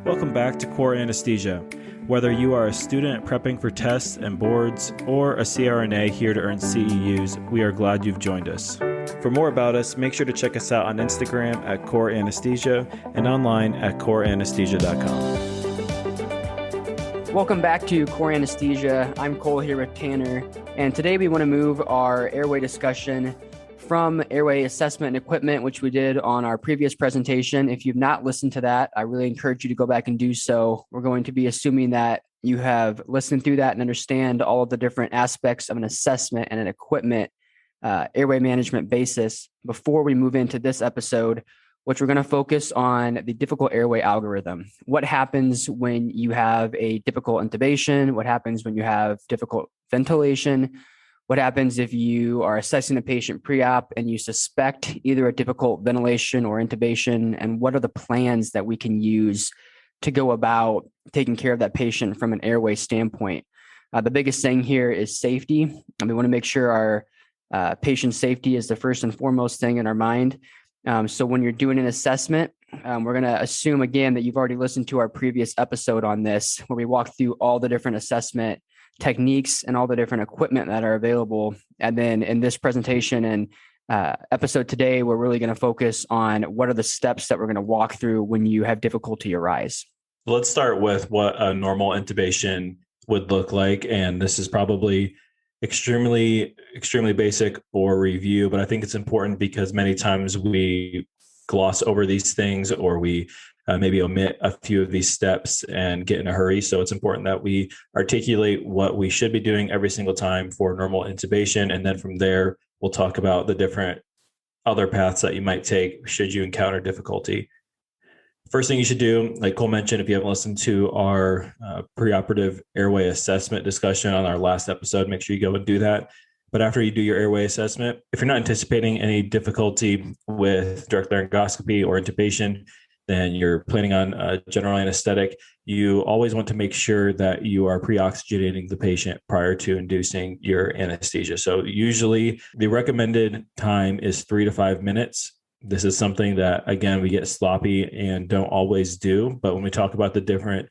Welcome back to Core Anesthesia. Whether you are a student prepping for tests and boards or a CRNA here to earn CEUs, we are glad you've joined us. For more about us, make sure to check us out on Instagram at Core Anesthesia and online at coreanesthesia.com. Welcome back to Core Anesthesia. I'm Cole here with Tanner, and today we want to move our airway discussion from airway assessment and equipment, which we did on our previous presentation. If you've not listened to that, I really encourage you to go back and do so. We're going to be assuming that you have listened through that and understand all of the different aspects of an assessment and an equipment airway management basis before we move into this episode, which we're going to focus on the difficult airway algorithm. What happens when you have a difficult intubation? What happens when you have difficult ventilation? What happens if you are assessing a patient pre-op and you suspect either a difficult ventilation or intubation? And what are the plans that we can use to go about taking care of that patient from an airway standpoint? The biggest thing here is safety. And we want to make sure our patient safety is the first and foremost thing in our mind. So when you're doing an assessment, we're going to assume again that you've already listened to our previous episode on this, where we walk through all the different assessment techniques and all the different equipment that are available. And then in this presentation and episode today, we're really going to focus on what are the steps that we're going to walk through when you have difficulty arise. Let's start with what a normal intubation would look like. And this is probably extremely basic or review, but I think it's important because many times we gloss over these things or we maybe omit a few of these steps and get in a hurry. So it's important that we articulate what we should be doing every single time for normal intubation. And then from there, we'll talk about the different other paths that you might take should you encounter difficulty. First thing you should do, like Cole mentioned, if you haven't listened to our preoperative airway assessment discussion on our last episode, make sure you go and do that. But after you do your airway assessment, if you're not anticipating any difficulty with direct laryngoscopy or intubation, then you're planning on general anesthetic, you always want to make sure that you are pre-oxygenating the patient prior to inducing your anesthesia. So usually the recommended time is 3 to 5 minutes. This is something that, again, we get sloppy and don't always do. But when we talk about the different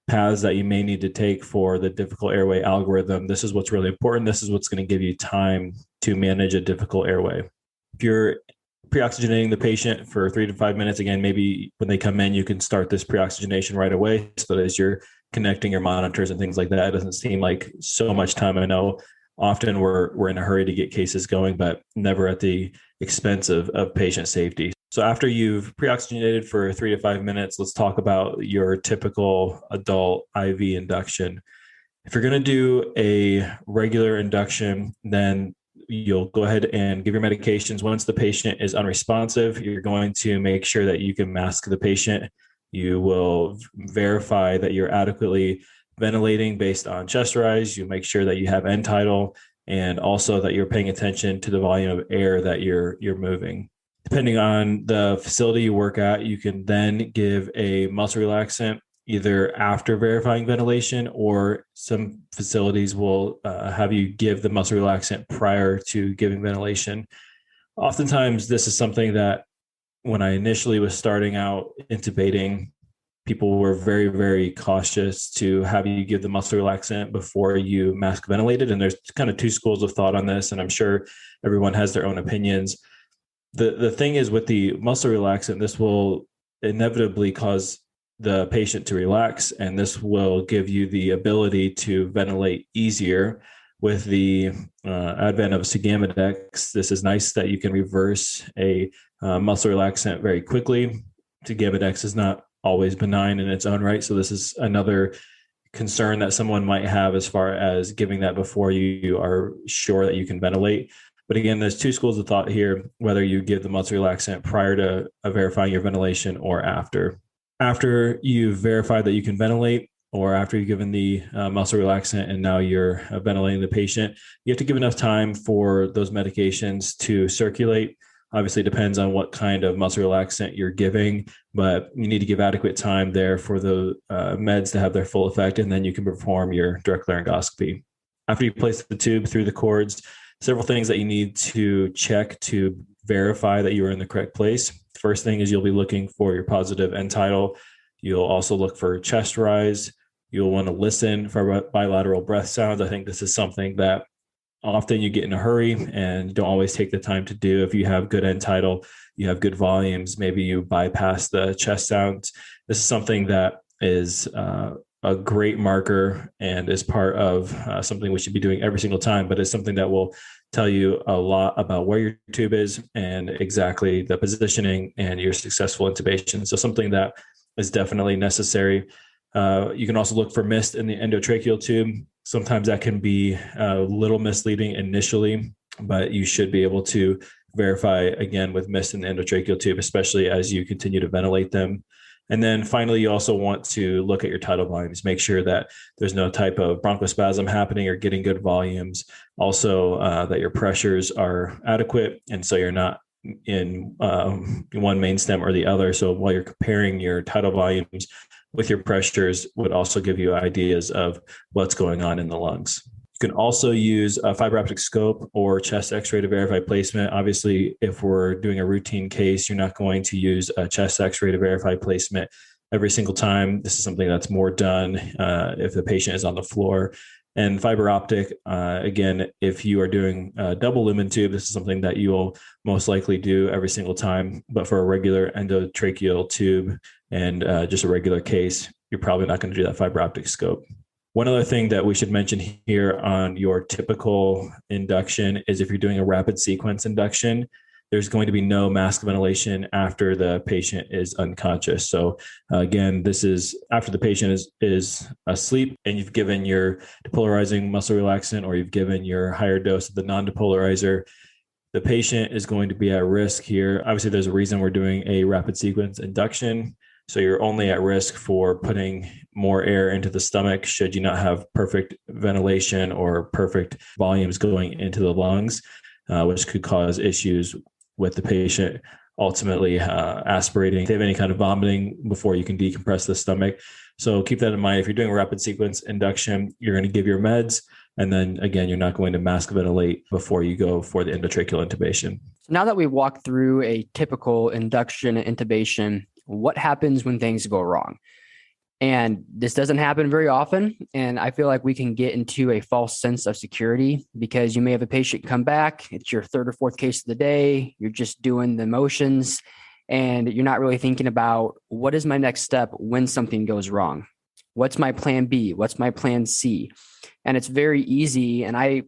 paths that you may need to take for the difficult airway algorithm, this is what's really important. This is what's going to give you time to manage a difficult airway. If you're pre-oxygenating the patient for 3 to 5 minutes, again, maybe when they come in, you can start this pre-oxygenation right away. So that as you're connecting your monitors and things like that, it doesn't seem like so much time. I know often we're in a hurry to get cases going, but never at the expense of patient safety. So after you've pre-oxygenated for 3 to 5 minutes, let's talk about your typical adult IV induction. If you're going to do a regular induction, then you'll go ahead and give your medications. Once the patient is unresponsive, you're going to make sure that you can mask the patient. You will verify that you're adequately ventilating based on chest rise. You make sure that you have end tidal and also that you're paying attention to the volume of air that you're moving. Depending on the facility you work at, you can then give a muscle relaxant either after verifying ventilation, or some facilities will have you give the muscle relaxant prior to giving ventilation. Oftentimes, this is something that when I initially was starting out intubating, people were very, very cautious to have you give the muscle relaxant before you mask ventilated. And there's kind of two schools of thought on this, and I'm sure everyone has their own opinions. The thing is with the muscle relaxant, this will inevitably cause the patient to relax, and this will give you the ability to ventilate easier. With the advent of Sugamidex, this is nice that you can reverse a muscle relaxant very quickly. Sugamidex is not always benign in its own right, so this is another concern that someone might have as far as giving that before you are sure that you can ventilate. But again, there's two schools of thought here, whether you give the muscle relaxant prior to verifying your ventilation or after. After you've verified that you can ventilate, or after you've given the muscle relaxant and now you're ventilating the patient, you have to give enough time for those medications to circulate. Obviously, it depends on what kind of muscle relaxant you're giving, but you need to give adequate time there for the meds to have their full effect, and then you can perform your direct laryngoscopy. After you place the tube through the cords, several things that you need to check to verify that you are in the correct place. First thing is you'll be looking for your positive end tidal. You'll also look for chest rise. You'll want to listen for bilateral breath sounds. I think this is something that often you get in a hurry and don't always take the time to do. If you have good end tidal, you have good volumes, maybe you bypass the chest sounds. This is something that is a great marker and is part of something we should be doing every single time, but it's something that will tell you a lot about where your tube is and exactly the positioning and your successful intubation. So something that is definitely necessary. You can also look for mist in the endotracheal tube. Sometimes that can be a little misleading initially, but you should be able to verify again with mist in the endotracheal tube, especially as you continue to ventilate them. And then finally, you also want to look at your tidal volumes, make sure that there's no type of bronchospasm happening or getting good volumes. Also, that your pressures are adequate. And so you're not in one main stem or the other. So while you're comparing your tidal volumes with your pressures would also give you ideas of what's going on in the lungs. You can also use a fiber optic scope or chest x-ray to verify placement. Obviously, if we're doing a routine case, you're not going to use a chest x-ray to verify placement every single time. This is something that's more done if the patient is on the floor. And fiber optic, again, if you are doing a double lumen tube, this is something that you will most likely do every single time. But for a regular endotracheal tube and just a regular case, you're probably not going to do that fiber optic scope. One other thing that we should mention here on your typical induction is if you're doing a rapid sequence induction, there's going to be no mask ventilation after the patient is unconscious. So again, this is after the patient is asleep and you've given your depolarizing muscle relaxant or you've given your higher dose of the non-depolarizer. The patient is going to be at risk here. Obviously, there's a reason we're doing a rapid sequence induction. So you're only at risk for putting more air into the stomach should you not have perfect ventilation or perfect volumes going into the lungs, which could cause issues with the patient ultimately aspirating. If they have any kind of vomiting before you can decompress the stomach. So keep that in mind. If you're doing a rapid sequence induction, you're going to give your meds. And then again, you're not going to mask ventilate before you go for the endotracheal intubation. So now that we walked through a typical induction and intubation, what happens when things go wrong? And this doesn't happen very often. And I feel like we can get into a false sense of security because you may have a patient come back. It's your third or fourth case of the day. You're just doing the motions and you're not really thinking about what is my next step when something goes wrong? What's my plan B? What's my plan C? And it's very easy. And I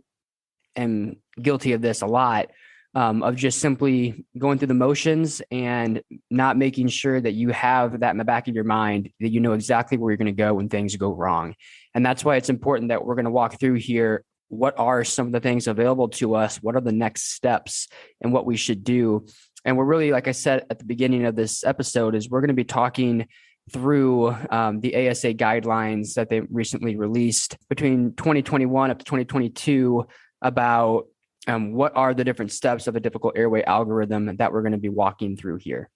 am guilty of this a lot. Of just simply going through the motions and not making sure that you have that in the back of your mind, that you know exactly where you're going to go when things go wrong. And that's why it's important that we're going to walk through here. What are some of the things available to us? What are the next steps and what we should do? And we're really, like I said at the beginning of this episode, is we're going to be talking through the ASA guidelines that they recently released between 2021 up to 2022 about what are the different steps of a difficult airway algorithm that we're going to be walking through here.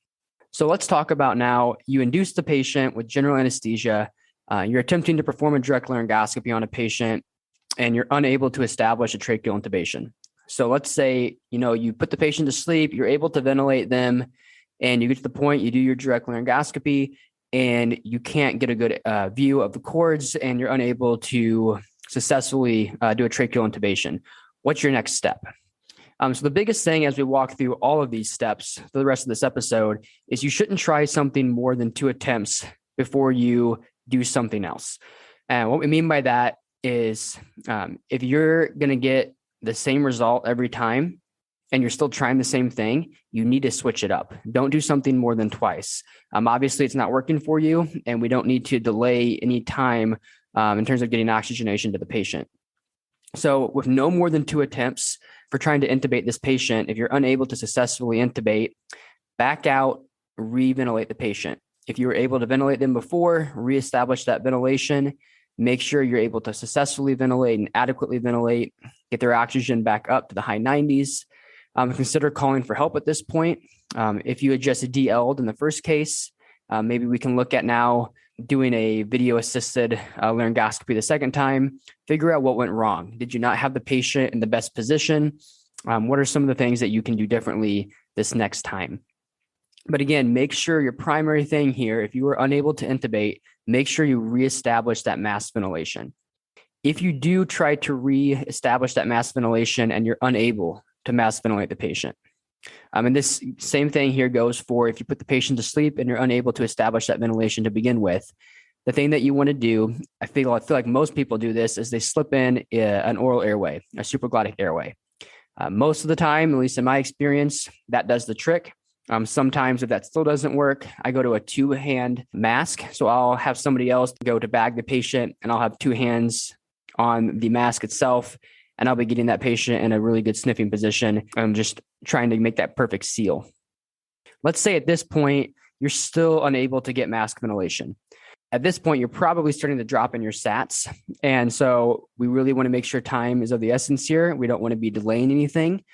So let's talk about now, you induce the patient with general anesthesia. You're attempting to perform a direct laryngoscopy on a patient and you're unable to establish a tracheal intubation. So let's say, you put the patient to sleep, you're able to ventilate them and you get to the point, you do your direct laryngoscopy and you can't get a good view of the cords and you're unable to successfully do a tracheal intubation. What's your next step? So the biggest thing as we walk through all of these steps for the rest of this episode is you shouldn't try something more than 2 attempts before you do something else. And what we mean by that is if you're going to get the same result every time and you're still trying the same thing, you need to switch it up. Don't do something more than twice. Obviously, it's not working for you and we don't need to delay any time in terms of getting oxygenation to the patient. So with no more than 2 attempts for trying to intubate this patient, if you're unable to successfully intubate, back out, reventilate the patient. If you were able to ventilate them before, reestablish that ventilation, make sure you're able to successfully ventilate and adequately ventilate, get their oxygen back up to the high 90s. Consider calling for help at this point. If you had just DL'd in the first case, maybe we can look at now doing a video assisted laryngoscopy the second time, figure out what went wrong. Did you not have the patient in the best position? What are some of the things that you can do differently this next time? But again, make sure your primary thing here, if you were unable to intubate, make sure you reestablish that mask ventilation. If you do try to reestablish that mask ventilation and you're unable to mask ventilate the patient, and this same thing here goes for if you put the patient to sleep and you're unable to establish that ventilation to begin with, the thing that you want to do, I feel like most people do this, is they slip in an oral airway, a supraglottic airway. Most of the time, at least in my experience, that does the trick. Sometimes if that still doesn't work, I go to a 2-hand mask. So I'll have somebody else go to bag the patient and I'll have 2 hands on the mask itself. And I'll be getting that patient in a really good sniffing position. I'm just trying to make that perfect seal. Let's say at this point, you're still unable to get mask ventilation. At this point, you're probably starting to drop in your SATs. And so we really want to make sure time is of the essence here. We don't want to be delaying anything.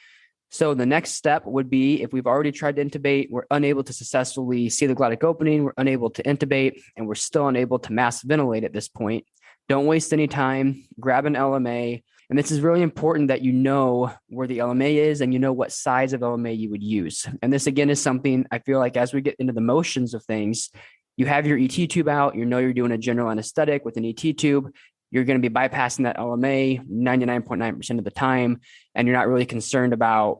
So the next step would be if we've already tried to intubate, we're unable to successfully see the glottic opening, we're unable to intubate, and we're still unable to mask ventilate at this point. Don't waste any time. Grab an LMA. And this is really important that you know where the LMA is and you know what size of LMA you would use. And this, again, is something I feel like as we get into the motions of things, you have your ET tube out, you know you're doing a general anesthetic with an ET tube. You're going to be bypassing that LMA 99.9% of the time, and you're not really concerned about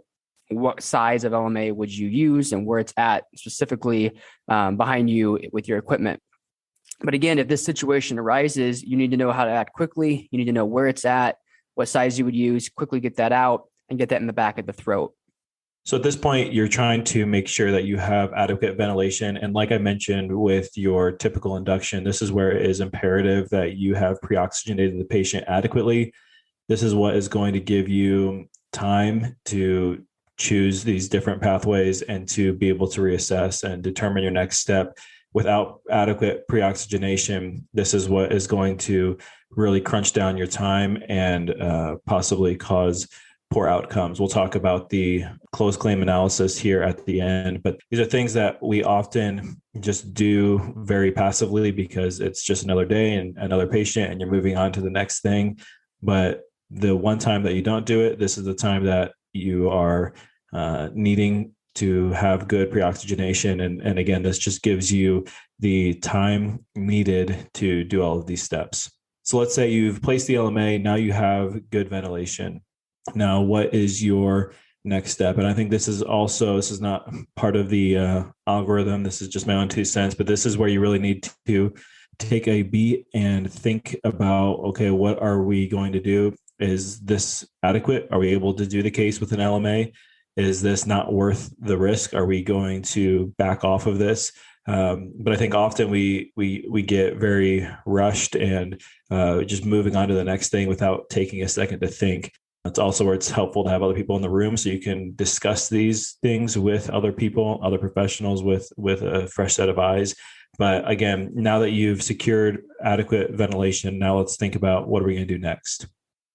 what size of LMA would you use and where it's at specifically behind you with your equipment. But again, if this situation arises, you need to know how to act quickly. You need to know where it's at, what size you would use, quickly get that out and get that in the back of the throat. So at this point, you're trying to make sure that you have adequate ventilation. And like I mentioned with your typical induction, this is where it is imperative that you have pre-oxygenated the patient adequately. This is what is going to give you time to choose these different pathways and to be able to reassess and determine your next step. Without adequate pre-oxygenation, this is what is going to really crunch down your time and possibly cause poor outcomes. We'll talk about the closed claim analysis here at the end, but these are things that we often just do very passively because it's just another day and another patient and you're moving on to the next thing. But the one time that you don't do it, this is the time that you are needing to have good pre-oxygenation. And again, this just gives you the time needed to do all of these steps. So let's say you've placed the LMA, now you have good ventilation. Now, what is your next step? And I think this is not part of the algorithm. This is just my own 2 cents, but this is where you really need to take a beat and think about, okay, what are we going to do? Is this adequate? Are we able to do the case with an LMA? Is this not worth the risk? Are we going to back off of this? But I think often we get very rushed and just moving on to the next thing without taking a second to think. That's also where it's helpful to have other people in the room so you can discuss these things with other people, other professionals with a fresh set of eyes. But again, now that you've secured adequate ventilation, now let's think about what are we going to do next.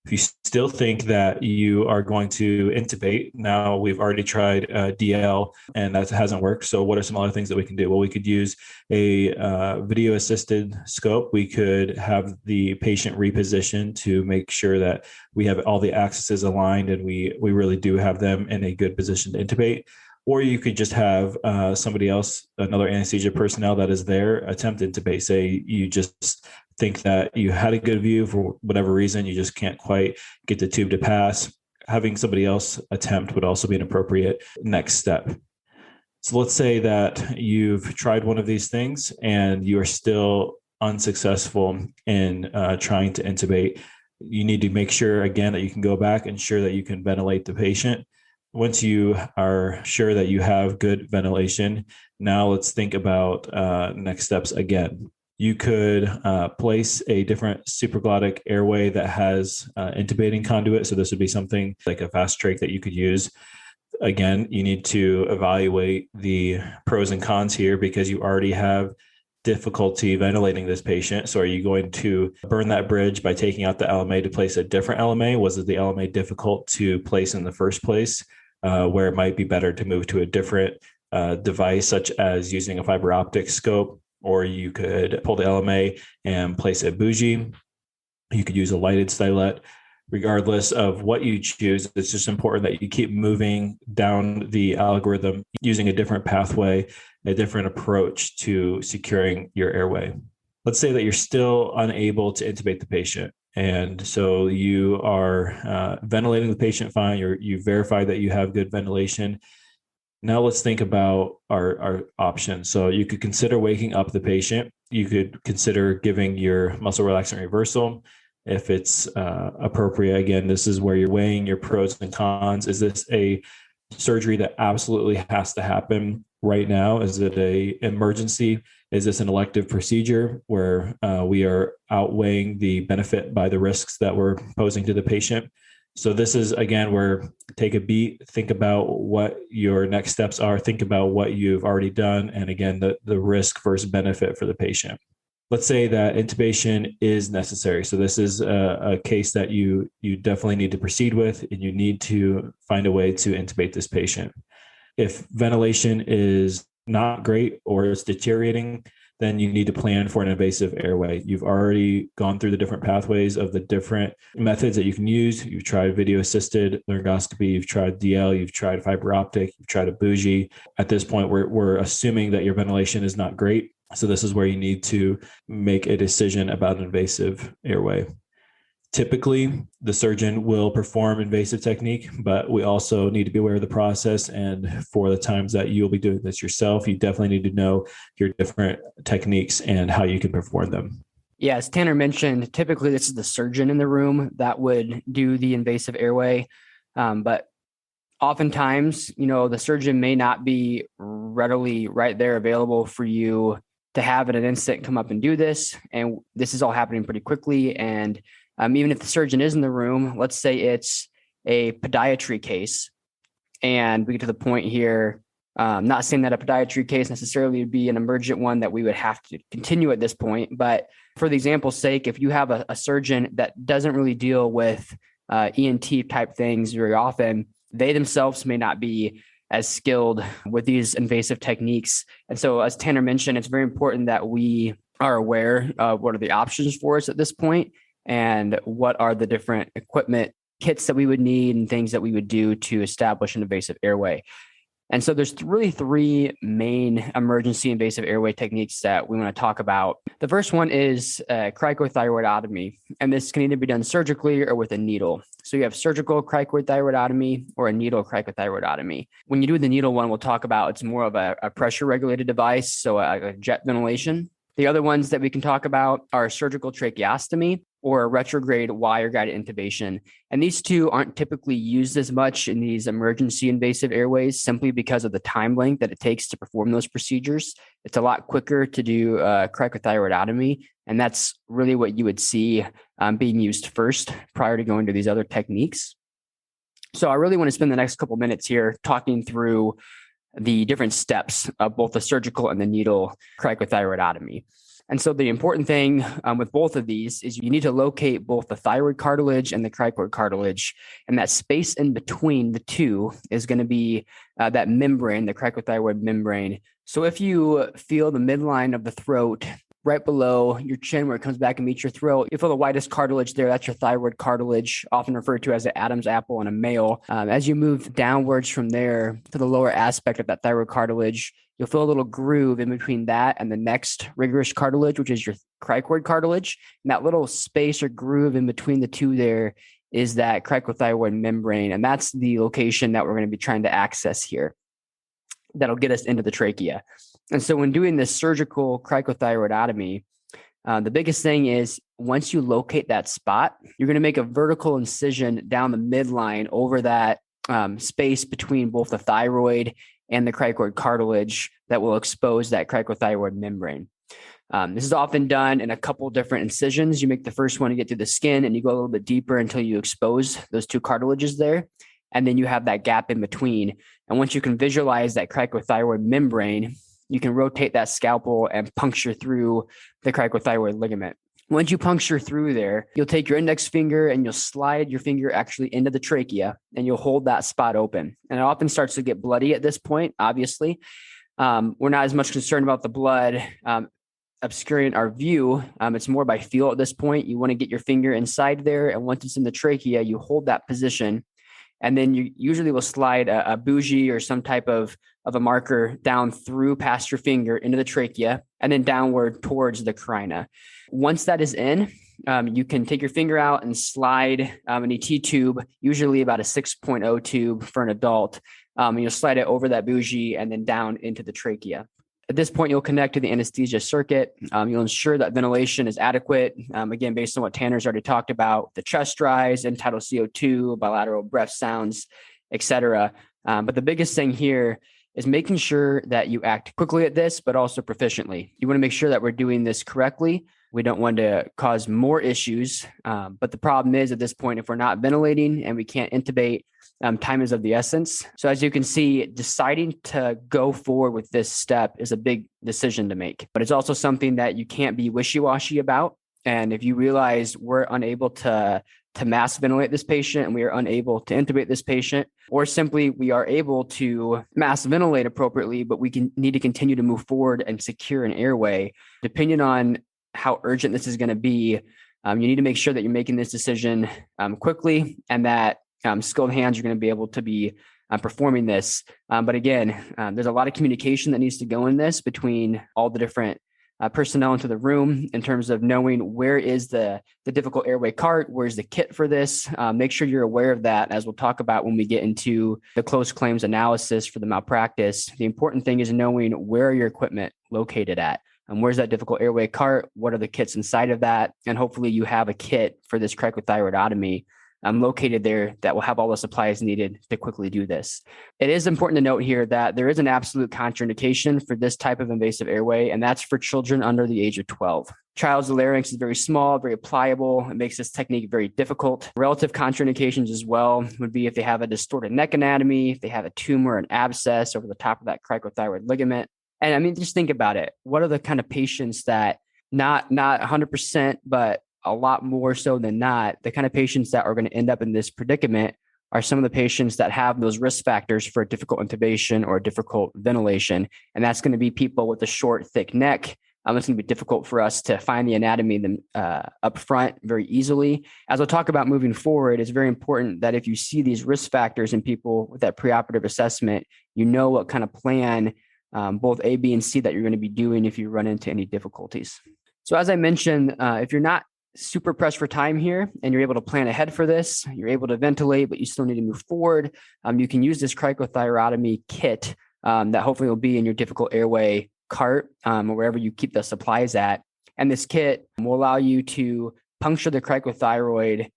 If you still think that you are going to intubate, now we've already tried DL and that hasn't worked. So what are some other things that we can do? Well, we could use a video assisted scope. We could have the patient repositioned to make sure that we have all the axes aligned and we really do have them in a good position to intubate. Or you could just have somebody else, another anesthesia personnel that is there, attempt to intubate. Say you just think that you had a good view for whatever reason, you just can't quite get the tube to pass. Having somebody else attempt would also be an appropriate next step. So let's say that you've tried one of these things and you are still unsuccessful in trying to intubate. You need to make sure, again, that you can go back and ensure that you can ventilate the patient. Once you are sure that you have good ventilation, now let's think about next steps again. You could place a different supraglottic airway that has intubating conduit. So this would be something like a fast trach that you could use. Again, you need to evaluate the pros and cons here because you already have difficulty ventilating this patient. So are you going to burn that bridge by taking out the LMA to place a different LMA? Was it the LMA difficult to place in the first place, where it might be better to move to a different device, such as using a fiber optic scope? Or you could pull the LMA and place a bougie. You could use a lighted stylet. regardless of what you choose, it's just important that you keep moving down the algorithm using a different pathway, a different approach to securing your airway. Let's say that you're still unable to intubate the patient. And so you are ventilating the patient fine. You verify that you have good ventilation. Now let's think about our options. So you could consider waking up the patient. You could consider giving your muscle relaxant reversal if it's appropriate. Again, this is where you're weighing your pros and cons. Is this a surgery that absolutely has to happen right now? Is it an emergency? Is this an elective procedure where we are outweighing the benefit by the risks that we're posing to the patient? So this is, again, where take a beat, think about what your next steps are, think about what you've already done, and again, the risk versus benefit for the patient. Let's say that intubation is necessary. So this is a case that you definitely need to proceed with, and you need to find a way to intubate this patient. If ventilation is not great or it's deteriorating, then you need to plan for an invasive airway. You've already gone through the different pathways of the different methods that you can use. You've tried video-assisted laryngoscopy, you've tried DL, you've tried fiber optic, you've tried a bougie. At this point, we're assuming that your ventilation is not great. So this is where you need to make a decision about an invasive airway. Typically, the surgeon will perform invasive technique, but we also need to be aware of the process. And for the times that you'll be doing this yourself, you definitely need to know your different techniques and how you can perform them. Yeah, as Tanner mentioned, typically this is the surgeon in the room that would do the invasive airway. But oftentimes, the surgeon may not be readily right there available for you to have in an instant come up and do this. And this is all happening pretty quickly. And even if the surgeon is in the room, let's say it's a podiatry case, and we get to the point here, not saying that a podiatry case necessarily would be an emergent one that we would have to continue at this point, but for the example's sake, if you have a surgeon that doesn't really deal with ENT type things very often, they themselves may not be as skilled with these invasive techniques. And so as Tanner mentioned, it's very important that we are aware of what are the options for us at this point, and what are the different equipment kits that we would need and things that we would do to establish an invasive airway. And so there's really three main emergency invasive airway techniques that we want to talk about. The first one is cricothyroidotomy, and this can either be done surgically or with a needle. So you have surgical cricothyroidotomy or a needle cricothyroidotomy. When you do the needle one, we'll talk about it's more of a pressure regulated device, so a jet ventilation. The other ones that we can talk about are surgical tracheostomy or retrograde wire-guided intubation. And these two aren't typically used as much in these emergency invasive airways simply because of the time length that it takes to perform those procedures. It's a lot quicker to do cricothyroidotomy, and that's really what you would see being used first prior to going to these other techniques. So I really want to spend the next couple minutes here talking through the different steps of both the surgical and the needle cricothyroidotomy. And so the important thing with both of these is you need to locate both the thyroid cartilage and the cricoid cartilage. And that space in between the two is going to be that membrane, the cricothyroid membrane. So if you feel the midline of the throat right below your chin where it comes back and meets your throat, you feel the whitest cartilage there. That's your thyroid cartilage, often referred to as the Adam's apple in a male. As you move downwards from there to the lower aspect of that thyroid cartilage, you'll feel a little groove in between that and the next rigorous cartilage, which is your cricoid cartilage. And that little space or groove in between the two there is that cricothyroid membrane. And that's the location that we're going to be trying to access here. That'll get us into the trachea. And so when doing this surgical cricothyroidotomy, the biggest thing is once you locate that spot, you're going to make a vertical incision down the midline over that space between both the thyroid and the cricoid cartilage that will expose that cricothyroid membrane. This is often done in a couple different incisions. You make the first one to get through the skin, and you go a little bit deeper until you expose those two cartilages there. And then you have that gap in between. And once you can visualize that cricothyroid membrane, you can rotate that scalpel and puncture through the cricothyroid ligament. Once you puncture through there, you'll take your index finger and you'll slide your finger actually into the trachea, and you'll hold that spot open. And it often starts to get bloody at this point, obviously. We're not as much concerned about the blood obscuring our view. It's more by feel at this point. You want to get your finger inside there. And once it's in the trachea, you hold that position. And then you usually will slide a bougie or some type of a marker down through past your finger into the trachea and then downward towards the carina. Once that is in, you can take your finger out and slide an ET tube, usually about a 6.0 tube for an adult. And you'll slide it over that bougie and then down into the trachea. At this point, you'll connect to the anesthesia circuit. You'll ensure that ventilation is adequate. Again, based on what Tanner's already talked about, the chest rise, end-tidal CO2, bilateral breath sounds, etc. But the biggest thing here is making sure that you act quickly at this, but also proficiently. You want to make sure that we're doing this correctly. We don't want to cause more issues. But the problem is at this point, if we're not ventilating and we can't intubate, time is of the essence. So as you can see, deciding to go forward with this step is a big decision to make, but it's also something that you can't be wishy-washy about. And if you realize we're unable to mass ventilate this patient and we are unable to intubate this patient, or simply we are able to mass ventilate appropriately, but we need to continue to move forward and secure an airway, depending on how urgent this is going to be, you need to make sure that you're making this decision quickly and that skilled hands are going to be able to be performing this. But again, there's a lot of communication that needs to go in this between all the different personnel into the room in terms of knowing where is the difficult airway cart, where's the kit for this. Make sure you're aware of that, as we'll talk about when we get into the close claims analysis for the malpractice. The important thing is knowing where your equipment located at. Where's that difficult airway cart? What are the kits inside of that? And hopefully you have a kit for this cricothyroidotomy located there that will have all the supplies needed to quickly do this. It is important to note here that there is an absolute contraindication for this type of invasive airway, and that's for children under the age of 12. Child's larynx is very small, very pliable. It makes this technique very difficult. Relative contraindications as well would be if they have a distorted neck anatomy, if they have a tumor, an abscess over the top of that cricothyroid ligament. And I mean, just think about it. What are the kind of patients that not 100%, but a lot more so than not, the kind of patients that are going to end up in this predicament are some of the patients that have those risk factors for a difficult intubation or difficult ventilation. And that's going to be people with a short, thick neck. It's going to be difficult for us to find the anatomy up front very easily. As we'll talk about moving forward, it's very important that if you see these risk factors in people with that preoperative assessment, you know what kind of plan, both A, B, and C, that you're going to be doing if you run into any difficulties. So as I mentioned, if you're not super pressed for time here and you're able to plan ahead for this, you're able to ventilate, but you still need to move forward, you can use this cricothyrotomy kit that hopefully will be in your difficult airway cart or wherever you keep the supplies at. And this kit will allow you to puncture the cricothyroid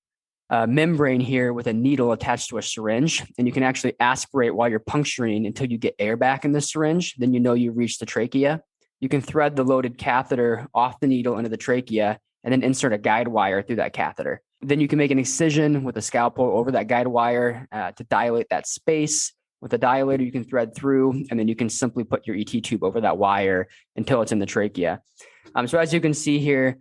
membrane here with a needle attached to a syringe. And you can actually aspirate while you're puncturing until you get air back in the syringe. Then you know you've reached the trachea. You can thread the loaded catheter off the needle into the trachea and then insert a guide wire through that catheter. Then you can make an incision with a scalpel over that guide wire to dilate that space. With a dilator, you can thread through, and then you can simply put your ET tube over that wire until it's in the trachea. So as you can see here,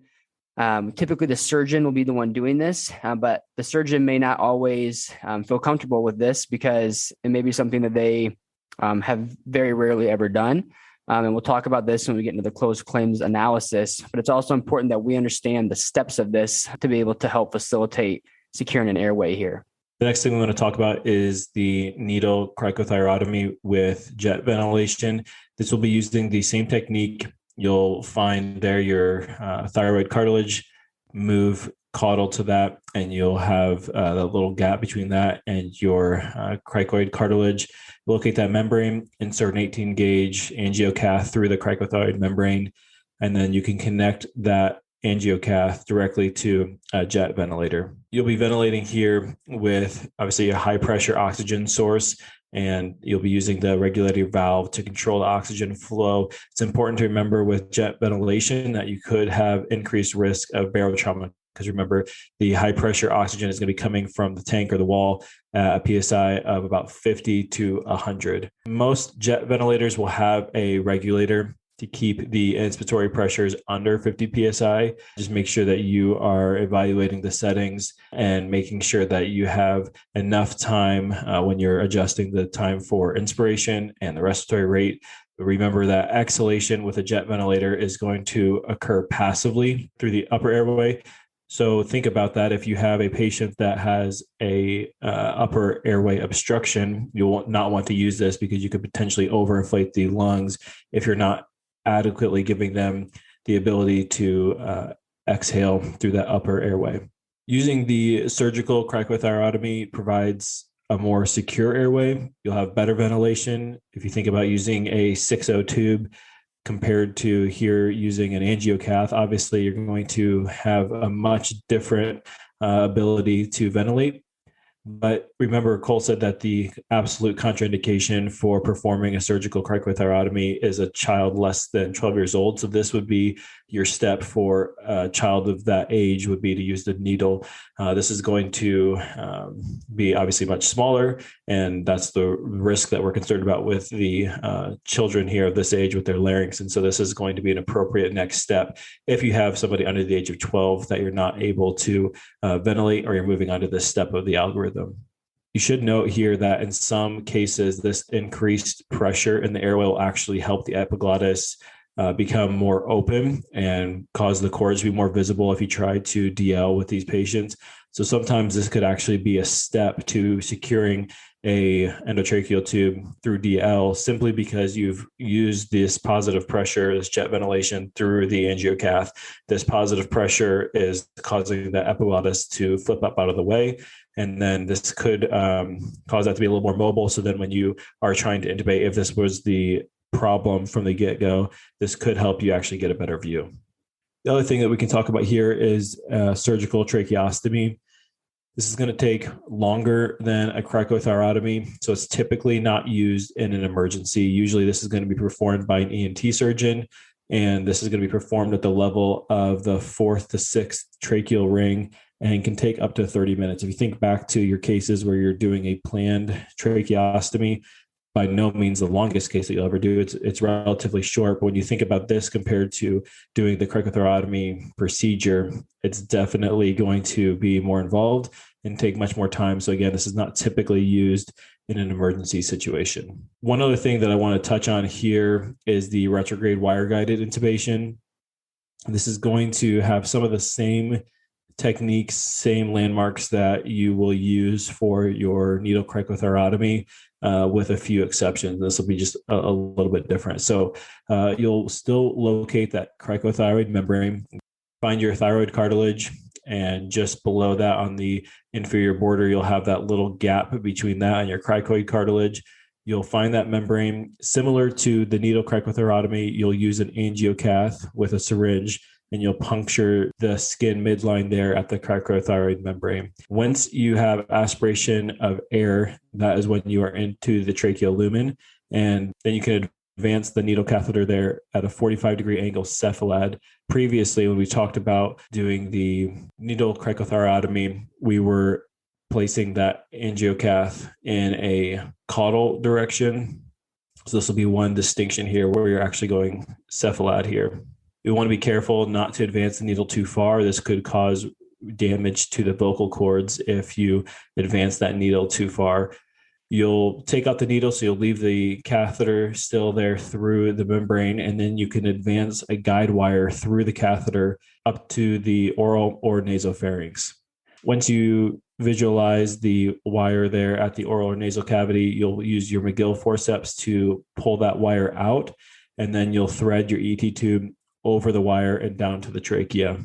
typically the surgeon will be the one doing this, but the surgeon may not always feel comfortable with this because it may be something that they have very rarely ever done. And we'll talk about this when we get into the closed claims analysis, but it's also important that we understand the steps of this to be able to help facilitate securing an airway here. The next thing we want to talk about is the needle cricothyrotomy with jet ventilation. This will be using the same technique. You'll find there your thyroid cartilage, move caudal to that, and you'll have that little gap between that and your cricoid cartilage. Locate that membrane, insert an 18 gauge angiocath through the cricothyroid membrane, and then you can connect that angiocath directly to a jet ventilator. You'll be ventilating here with obviously a high pressure oxygen source, and you'll be using the regulator valve to control the oxygen flow. It's important to remember with jet ventilation that you could have increased risk of barotrauma, because remember, the high pressure oxygen is going to be coming from the tank or the wall at a PSI of about 50 to 100. Most jet ventilators will have a regulator to keep the inspiratory pressures under 50 PSI. Just make sure that you are evaluating the settings and making sure that you have enough time when you're adjusting the time for inspiration and the respiratory rate Remember that exhalation with a jet ventilator is going to occur passively through the upper airway. So think about that. If you have a patient that has a upper airway obstruction, you will not want to use this because you could potentially overinflate the lungs if you're not adequately giving them the ability to exhale through that upper airway. Using the surgical cricothyrotomy provides a more secure airway. You'll have better ventilation. If you think about using a 6.0 tube compared to here using an angiocath, obviously you're going to have a much different ability to ventilate. But remember, Cole said that the absolute contraindication for performing a surgical cricothyrotomy is a child less than 12 years old. So this would be your step for a child of that age would be to use the needle. This is going to be obviously much smaller, and that's the risk that we're concerned about with the children here of this age with their larynx. And so this is going to be an appropriate next step if you have somebody under the age of 12 that you're not able to ventilate, or you're moving on to this step of the algorithm. You should note here that in some cases, this increased pressure in the airway will actually help the epiglottis become more open and cause the cords to be more visible if you try to DL with these patients. So sometimes this could actually be a step to securing a endotracheal tube through DL simply because you've used this positive pressure, this jet ventilation through the angiocath. This positive pressure is causing the epiglottis to flip up out of the way. And then this could cause that to be a little more mobile. So then when you are trying to intubate, if this was the problem from the get-go, this could help you actually get a better view. The other thing that we can talk about here is surgical tracheostomy. This is going to take longer than a cricothyrotomy, so it's typically not used in an emergency. Usually this is going to be performed by an ENT surgeon, and this is going to be performed at the level of the 4th to 6th tracheal ring and can take up to 30 minutes. If you think back to your cases where you're doing a planned tracheostomy, by no means the longest case that you'll ever do. It's relatively short, but when you think about this compared to doing the cricothyrotomy procedure, it's definitely going to be more involved and take much more time. So again, this is not typically used in an emergency situation. One other thing that I want to touch on here is the retrograde wire-guided intubation. This is going to have some of the same techniques, same landmarks that you will use for your needle cricothyrotomy, with a few exceptions. This will be just a little bit different. So you'll still locate that cricothyroid membrane, find your thyroid cartilage, and just below that on the inferior border, you'll have that little gap between that and your cricoid cartilage. You'll find that membrane. Similar to the needle cricothyrotomy, you'll use an angiocath with a syringe, and you'll puncture the skin midline there at the cricothyroid membrane. Once you have aspiration of air, that is when you are into the tracheal lumen, and then you can advance the needle catheter there at a 45-degree angle cephalad. Previously, when we talked about doing the needle cricothyrotomy, we were placing that angiocath in a caudal direction. So this will be one distinction here where you're actually going cephalad here. We want to be careful not to advance the needle too far. This could cause damage to the vocal cords if you advance that needle too far. You'll take out the needle, so you'll leave the catheter still there through the membrane, and then you can advance a guide wire through the catheter up to the oral or nasopharynx. Once you visualize the wire there at the oral or nasal cavity, you'll use your McGill forceps to pull that wire out, and then you'll thread your ET tube over the wire and down to the trachea.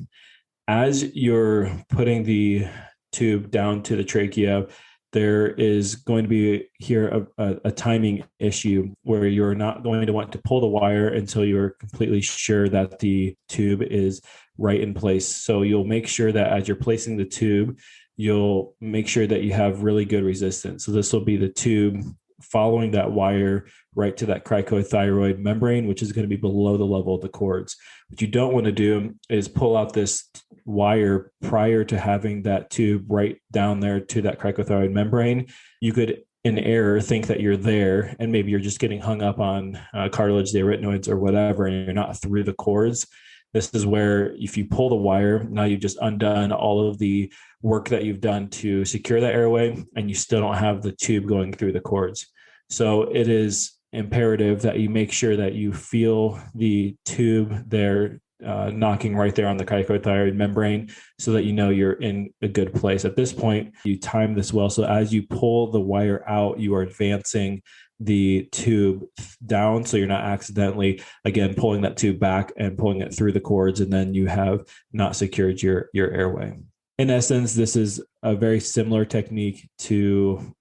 As you're putting the tube down to the trachea, there is going to be here a timing issue where you're not going to want to pull the wire until you're completely sure that the tube is right in place. So you'll make sure that as you're placing the tube, you'll make sure that you have really good resistance. So this will be the tube following that wire right to that cricothyroid membrane, which is going to be below the level of the cords. What you don't want to do is pull out this wire prior to having that tube right down there to that cricothyroid membrane. You could, in error, think that you're there, and maybe you're just getting hung up on cartilage, the arytenoids, or whatever, and you're not through the cords. This is where if you pull the wire, now you've just undone all of the work that you've done to secure that airway, and you still don't have the tube going through the cords. So it is imperative that you make sure that you feel the tube there knocking right there on the cricothyroid membrane so that you know you're in a good place. At this point, you time this well. So as you pull the wire out, you are advancing the tube down so you're not accidentally, again, pulling that tube back and pulling it through the cords, and then you have not secured your airway. In essence, this is a very similar technique to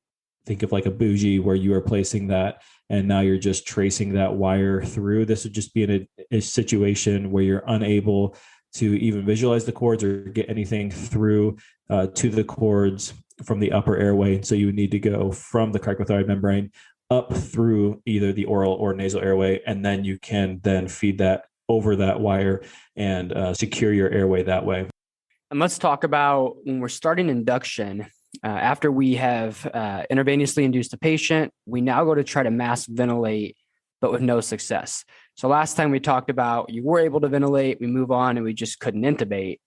think of like a bougie where you are placing that and now you're just tracing that wire through. This would just be in a situation where you're unable to even visualize the cords or get anything through to the cords from the upper airway. And so you would need to go from the cricothyroid membrane up through either the oral or nasal airway, and then you can then feed that over that wire and secure your airway that way. And let's talk about when we're starting induction. After we have intravenously induced a patient, we now go to try to mask ventilate, but with no success. So last time we talked about you were able to ventilate, we move on and we just couldn't intubate.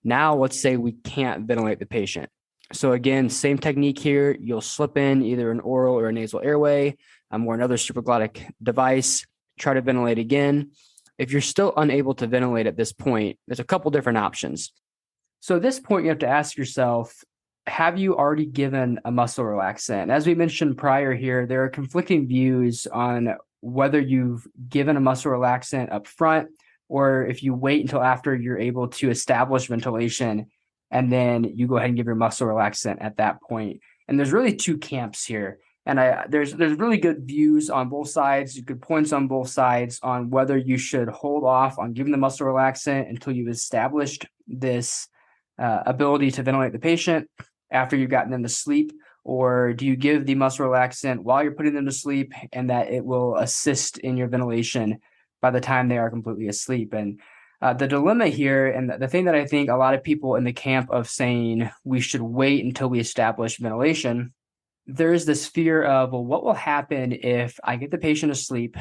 Now let's say we can't ventilate the patient. So again, same technique here. You'll slip in either an oral or a nasal airway or another supraglottic device, try to ventilate again. If you're still unable to ventilate at this point, there's a couple different options. So at this point, you have to ask yourself, have you already given a muscle relaxant? As we mentioned prior here, there are conflicting views on whether you've given a muscle relaxant up front or if you wait until after you're able to establish ventilation and then you go ahead and give your muscle relaxant at that point. And there's really two camps here. And there's really good views on both sides, good points on both sides on whether you should hold off on giving the muscle relaxant until you've established this ability to ventilate the patient after you've gotten them to sleep, or do you give the muscle relaxant while you're putting them to sleep and that it will assist in your ventilation by the time they are completely asleep? And the dilemma here, and the thing that I think a lot of people in the camp of saying we should wait until we establish ventilation, there's this fear of, well, what will happen if I get the patient asleep,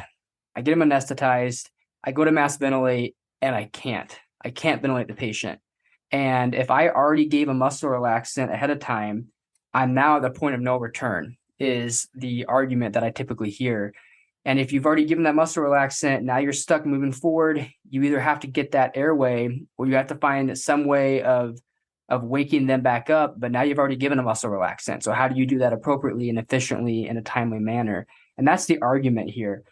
I get them anesthetized, I go to mass ventilate, and I can't ventilate the patient. And if I already gave a muscle relaxant ahead of time, I'm now at the point of no return, is the argument that I typically hear. And if you've already given that muscle relaxant, now you're stuck moving forward. You either have to get that airway or you have to find some way of waking them back up, but now you've already given a muscle relaxant. So how do you do that appropriately and efficiently in a timely manner? And that's the argument here.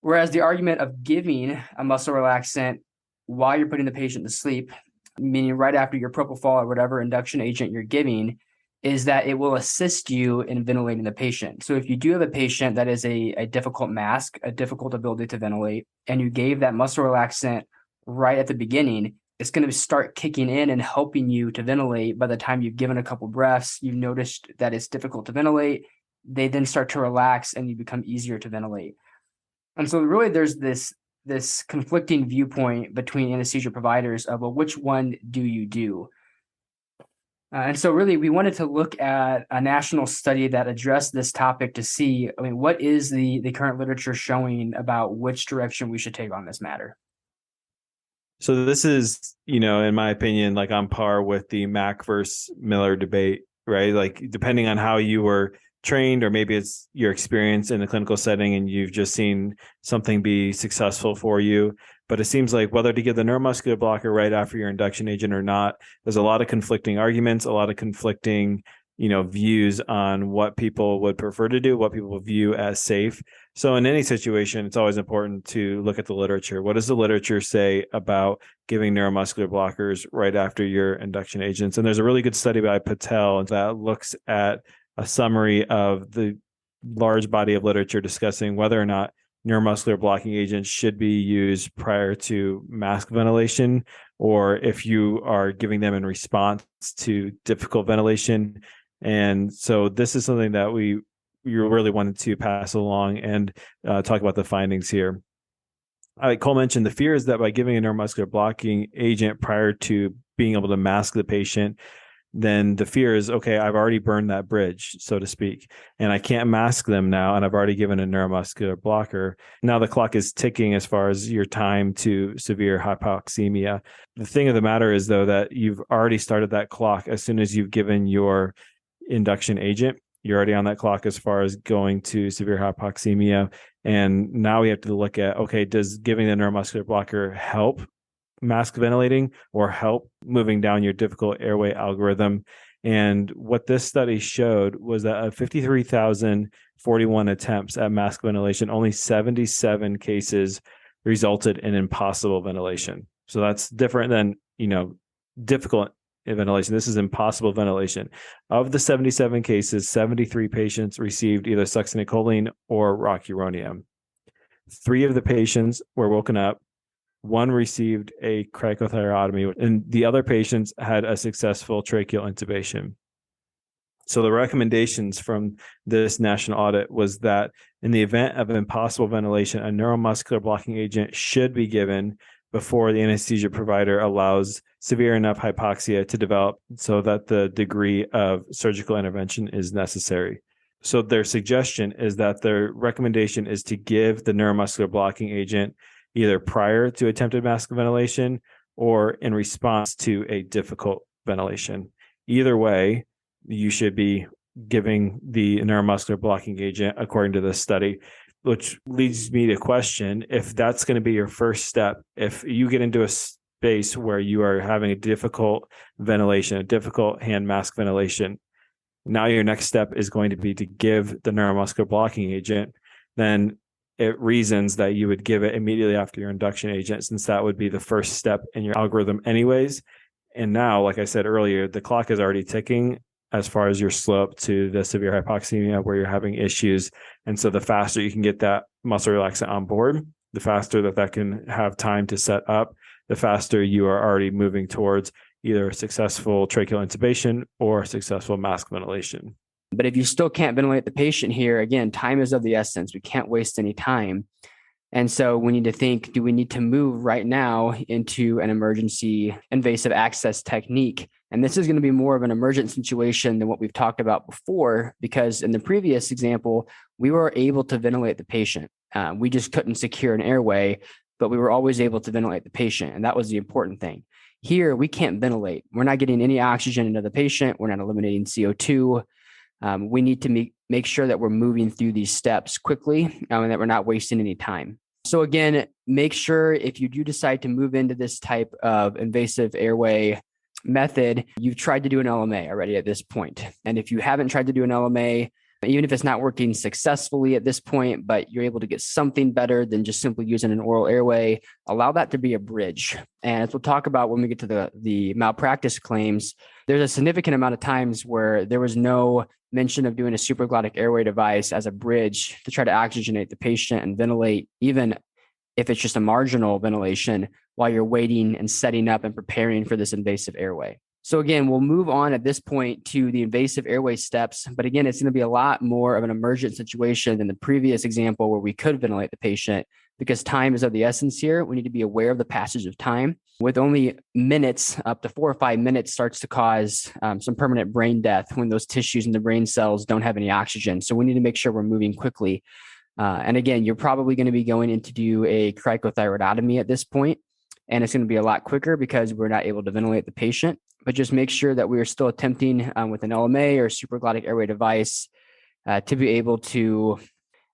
Whereas the argument of giving a muscle relaxant while you're putting the patient to sleep, meaning right after your propofol or whatever induction agent you're giving, is that it will assist you in ventilating the patient. So if you do have a patient that is a difficult mask, a difficult ability to ventilate, and you gave that muscle relaxant right at the beginning, it's going to start kicking in and helping you to ventilate. By the time you've given a couple breaths, you've noticed that it's difficult to ventilate. They then start to relax and you become easier to ventilate. And so really there's this conflicting viewpoint between anesthesia providers of, well, which one do you do? And so really we wanted to look at a national study that addressed this topic to see, what is the current literature showing about which direction we should take on this matter? So this is, in my opinion, like on par with the Mack versus Miller debate, right? Like depending on how you were trained, or maybe it's your experience in a clinical setting and you've just seen something be successful for you. But it seems like whether to give the neuromuscular blocker right after your induction agent or not, there's a lot of conflicting arguments, a lot of conflicting, views on what people would prefer to do, what people view as safe. So in any situation, it's always important to look at the literature. What does the literature say about giving neuromuscular blockers right after your induction agents? And there's a really good study by Patel that looks at a summary of the large body of literature discussing whether or not neuromuscular blocking agents should be used prior to mask ventilation, or if you are giving them in response to difficult ventilation. And so this is something that we really wanted to pass along and talk about the findings here. Cole mentioned the fear is that by giving a neuromuscular blocking agent prior to being able to mask the patient, then the fear is, okay, I've already burned that bridge, so to speak, and I can't mask them now, and I've already given a neuromuscular blocker. Now the clock is ticking as far as your time to severe hypoxemia. The thing of the matter is, though, that you've already started that clock as soon as you've given your induction agent. You're already on that clock as far as going to severe hypoxemia. And now we have to look at, okay, does giving the neuromuscular blocker help mask ventilating or help moving down your difficult airway algorithm? And what this study showed was that of 53,041 attempts at mask ventilation, only 77 cases resulted in impossible ventilation. So that's different than, difficult ventilation. This is impossible ventilation. Of the 77 cases, 73 patients received either succinylcholine or rocuronium. 3 of the patients were woken up. 1 received a cricothyrotomy, and the other patients had a successful tracheal intubation. So the recommendations from this national audit was that in the event of impossible ventilation, a neuromuscular blocking agent should be given before the anesthesia provider allows severe enough hypoxia to develop so that the degree of surgical intervention is necessary. So their suggestion is that their recommendation is to give the neuromuscular blocking agent either prior to attempted mask ventilation or in response to a difficult ventilation. Either way, you should be giving the neuromuscular blocking agent according to this study, which leads me to question if that's going to be your first step. If you get into a space where you are having a difficult ventilation, a difficult hand mask ventilation, now your next step is going to be to give the neuromuscular blocking agent, then it reasons that you would give it immediately after your induction agent, since that would be the first step in your algorithm anyways. And now, like I said earlier, the clock is already ticking as far as your slope to the severe hypoxemia where you're having issues. And so the faster you can get that muscle relaxant on board, the faster that can have time to set up, the faster you are already moving towards either a successful tracheal intubation or successful mask ventilation. But if you still can't ventilate the patient here, again, time is of the essence. We can't waste any time. And so we need to think, do we need to move right now into an emergency invasive access technique? And this is going to be more of an emergent situation than what we've talked about before, because in the previous example, we were able to ventilate the patient. We just couldn't secure an airway, but we were always able to ventilate the patient. And that was the important thing. Here, we can't ventilate. We're not getting any oxygen into the patient. We're not eliminating CO2. We need to make sure that we're moving through these steps quickly and that we're not wasting any time. So again, make sure if you do decide to move into this type of invasive airway method, you've tried to do an LMA already at this point. And if you haven't tried to do an LMA, even if it's not working successfully at this point, but you're able to get something better than just simply using an oral airway, allow that to be a bridge. And as we'll talk about when we get to the malpractice claims, there's a significant amount of times where there was no mention of doing a supraglottic airway device as a bridge to try to oxygenate the patient and ventilate, even if it's just a marginal ventilation while you're waiting and setting up and preparing for this invasive airway. So again, we'll move on at this point to the invasive airway steps. But again, it's going to be a lot more of an emergent situation than the previous example where we could ventilate the patient, because time is of the essence here. We need to be aware of the passage of time. With only minutes, up to 4 or 5 minutes, starts to cause some permanent brain death when those tissues in the brain cells don't have any oxygen. So we need to make sure we're moving quickly. And again, you're probably going to be going in to do a cricothyroidotomy at this point, and it's going to be a lot quicker because we're not able to ventilate the patient. But just make sure that we are still attempting with an LMA or supraglottic airway device to be able to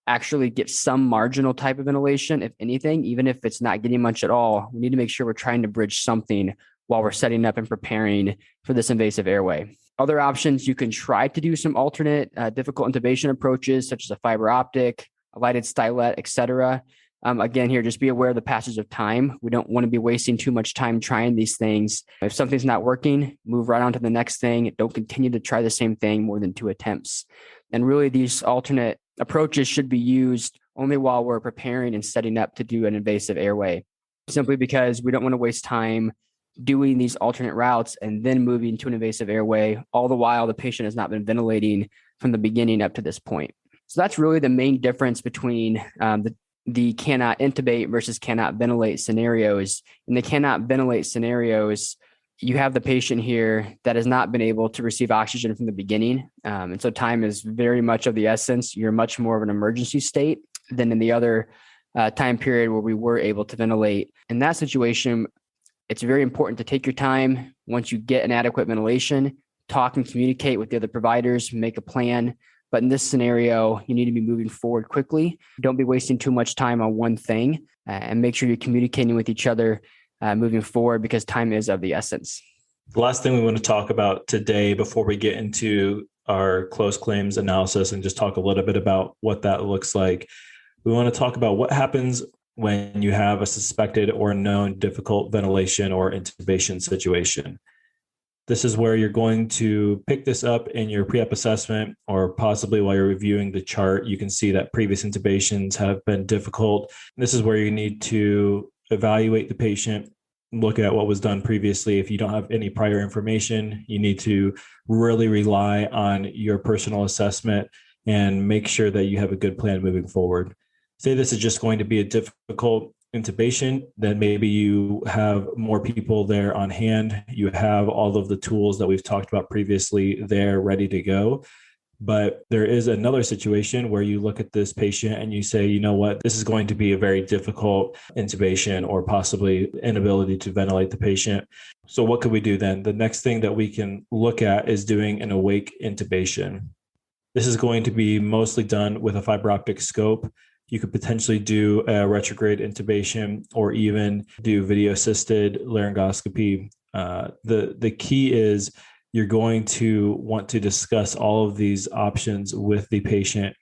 actually get some marginal type of ventilation, if anything, even if it's not getting much at all. We need to make sure we're trying to bridge something while we're setting up and preparing for this invasive airway. Other options, you can try to do some alternate difficult intubation approaches, such as a fiber optic, a lighted stylet, etc. Again, here, just be aware of the passage of time. We don't want to be wasting too much time trying these things. If something's not working, move right on to the next thing. Don't continue to try the same thing more than 2 attempts. And really, these alternate approaches should be used only while we're preparing and setting up to do an invasive airway, simply because we don't want to waste time doing these alternate routes and then moving to an invasive airway, all the while the patient has not been ventilating from the beginning up to this point. So that's really the main difference between the cannot intubate versus cannot ventilate scenarios. In the cannot ventilate scenarios, you have the patient here that has not been able to receive oxygen from the beginning. And so time is very much of the essence. You're much more of an emergency state than in the other time period where we were able to ventilate. In that situation, it's very important to take your time. Once you get an adequate ventilation, talk and communicate with the other providers, make a plan But in this scenario, you need to be moving forward quickly. Don't be wasting too much time on one thing, and make sure you're communicating with each other moving forward, because time is of the essence. The last thing we want to talk about today before we get into our closed claims analysis and just talk a little bit about what that looks like, we want to talk about what happens when you have a suspected or known difficult ventilation or intubation situation. This is where you're going to pick this up in your pre-op assessment, or possibly while you're reviewing the chart. You can see that previous intubations have been difficult. This is where you need to evaluate the patient, look at what was done previously. If you don't have any prior information, you need to really rely on your personal assessment and make sure that you have a good plan moving forward. Say this is just going to be a difficult intubation, then maybe you have more people there on hand. You have all of the tools that we've talked about previously there ready to go. But there is another situation where you look at this patient and you say, you know what, this is going to be a very difficult intubation, or possibly inability to ventilate the patient. So what could we do then? The next thing that we can look at is doing an awake intubation. This is going to be mostly done with a fiber optic scope. You could potentially do a retrograde intubation, or even do video assisted laryngoscopy. The key is you're going to want to discuss all of these options with the patient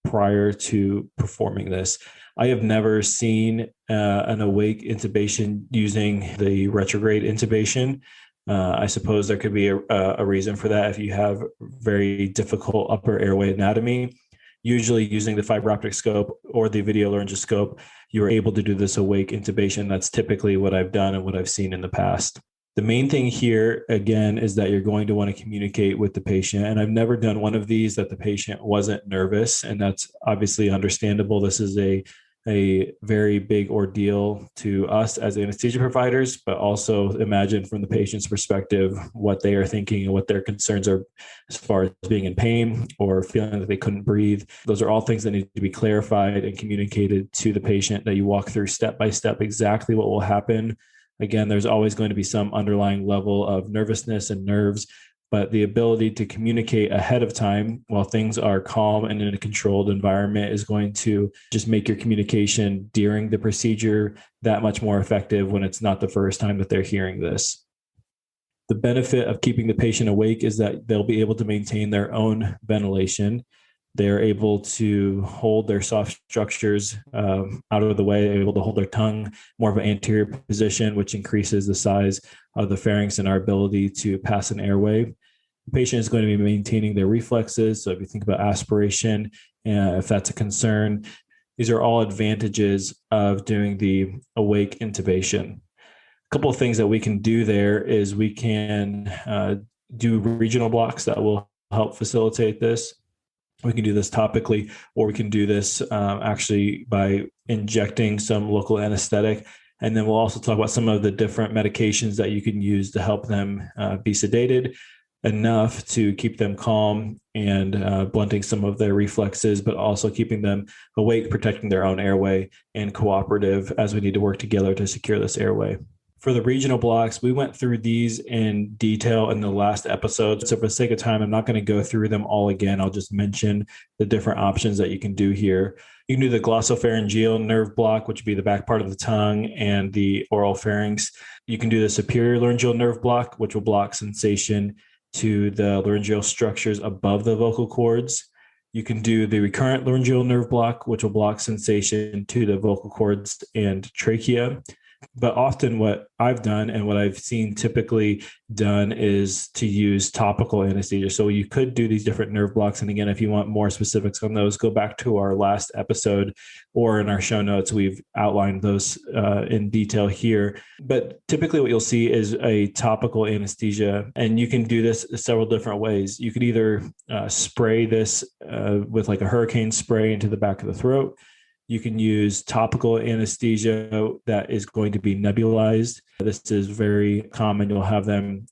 prior to performing this. I have never seen an awake intubation using the retrograde intubation. I suppose there could be a reason for that if you have very difficult upper airway anatomy. Usually using the fiber optic scope or the video laryngoscope, you are able to do this awake intubation. That's typically what I've done and what I've seen in the past. The main thing here, again, is that you're going to want to communicate with the patient. And I've never done one of these that the patient wasn't nervous, and that's obviously understandable. This is a very big ordeal to us as anesthesia providers, but also imagine from the patient's perspective what they are thinking and what their concerns are as far as being in pain or feeling that they couldn't breathe. Those are all things that need to be clarified and communicated to the patient, that you walk through step by step exactly what will happen. Again, there's always going to be some underlying level of nervousness and nerves, but the ability to communicate ahead of time while things are calm and in a controlled environment is going to just make your communication during the procedure that much more effective when it's not the first time that they're hearing this. The benefit of keeping the patient awake is that they'll be able to maintain their own ventilation. They're able to hold their soft structures out of the way, able to hold their tongue more of an anterior position, which increases the size of the pharynx and our ability to pass an airway. The patient is going to be maintaining their reflexes. So if you think about aspiration, if that's a concern, these are all advantages of doing the awake intubation. A couple of things that we can do there is we can do regional blocks that will help facilitate this. We can do this topically, or we can do this actually by injecting some local anesthetic. And then we'll also talk about some of the different medications that you can use to help them be sedated enough to keep them calm and blunting some of their reflexes, but also keeping them awake, protecting their own airway, and cooperative as we need to work together to secure this airway. For the regional blocks, we went through these in detail in the last episode. So for the sake of time, I'm not going to go through them all again. I'll just mention the different options that you can do here. You can do the glossopharyngeal nerve block, which would be the back part of the tongue and the oral pharynx. You can do the superior laryngeal nerve block, which will block sensation to the laryngeal structures above the vocal cords. You can do the recurrent laryngeal nerve block, which will block sensation to the vocal cords and trachea. But often what I've done and what I've seen typically done is to use topical anesthesia. So you could do these different nerve blocks. And again, if you want more specifics on those, go back to our last episode, or in our show notes, we've outlined those in detail here. But typically what you'll see is a topical anesthesia, and you can do this several different ways. You could either spray this with like a hurricane spray into the back of the throat. You can use topical anesthesia that is going to be nebulized. This is very common. You'll have them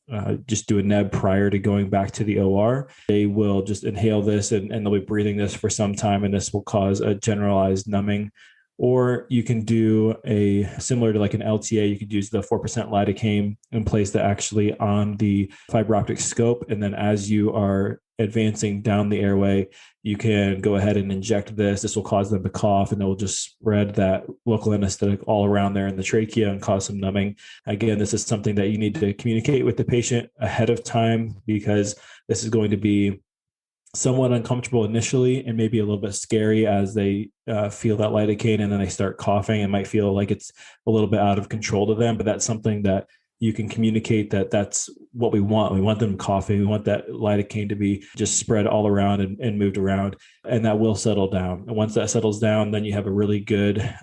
just do a neb prior to going back to the OR. They will just inhale this and they'll be breathing this for some time, and this will cause a generalized numbing. Or you can do a similar to like an LTA, you could use the 4% lidocaine and place that actually on the fiber optic scope. And then as you are advancing down the airway, you can go ahead and inject this. This will cause them to cough, and it will just spread that local anesthetic all around there in the trachea and cause some numbing. Again, this is something that you need to communicate with the patient ahead of time, because this is going to be somewhat uncomfortable initially and maybe a little bit scary as they feel that lidocaine and then they start coughing. It might feel like it's a little bit out of control to them, but that's something that you can communicate, that that's what we want. We want them coughing. We want that lidocaine to be just spread all around and moved around, and that will settle down. And once that settles down, then you have a really good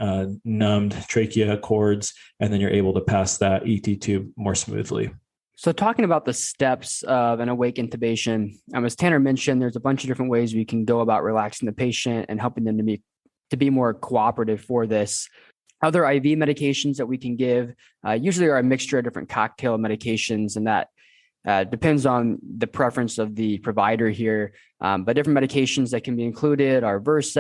numbed trachea cords, and then you're able to pass that ET tube more smoothly. So talking about the steps of an awake intubation, as Tanner mentioned, there's a bunch of different ways we can go about relaxing the patient and helping them to be more cooperative for this. Other IV medications that we can give usually are a mixture of different cocktail medications, and that depends on the preference of the provider here. But different medications that can be included are Versed,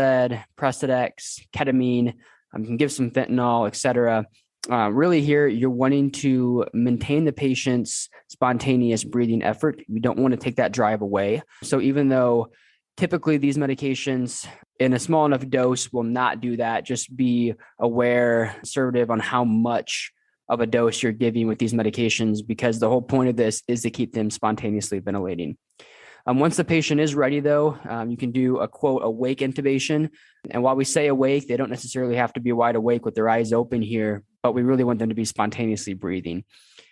Precedex, ketamine. You can give some fentanyl, et cetera. Really here, you're wanting to maintain the patient's spontaneous breathing effort. You don't want to take that drive away. So even though typically these medications in a small enough dose will not do that, just be aware, conservative on how much of a dose you're giving with these medications, because the whole point of this is to keep them spontaneously ventilating. Once the patient is ready, though, you can do a quote awake intubation. And while we say awake, they don't necessarily have to be wide awake with their eyes open here, but we really want them to be spontaneously breathing.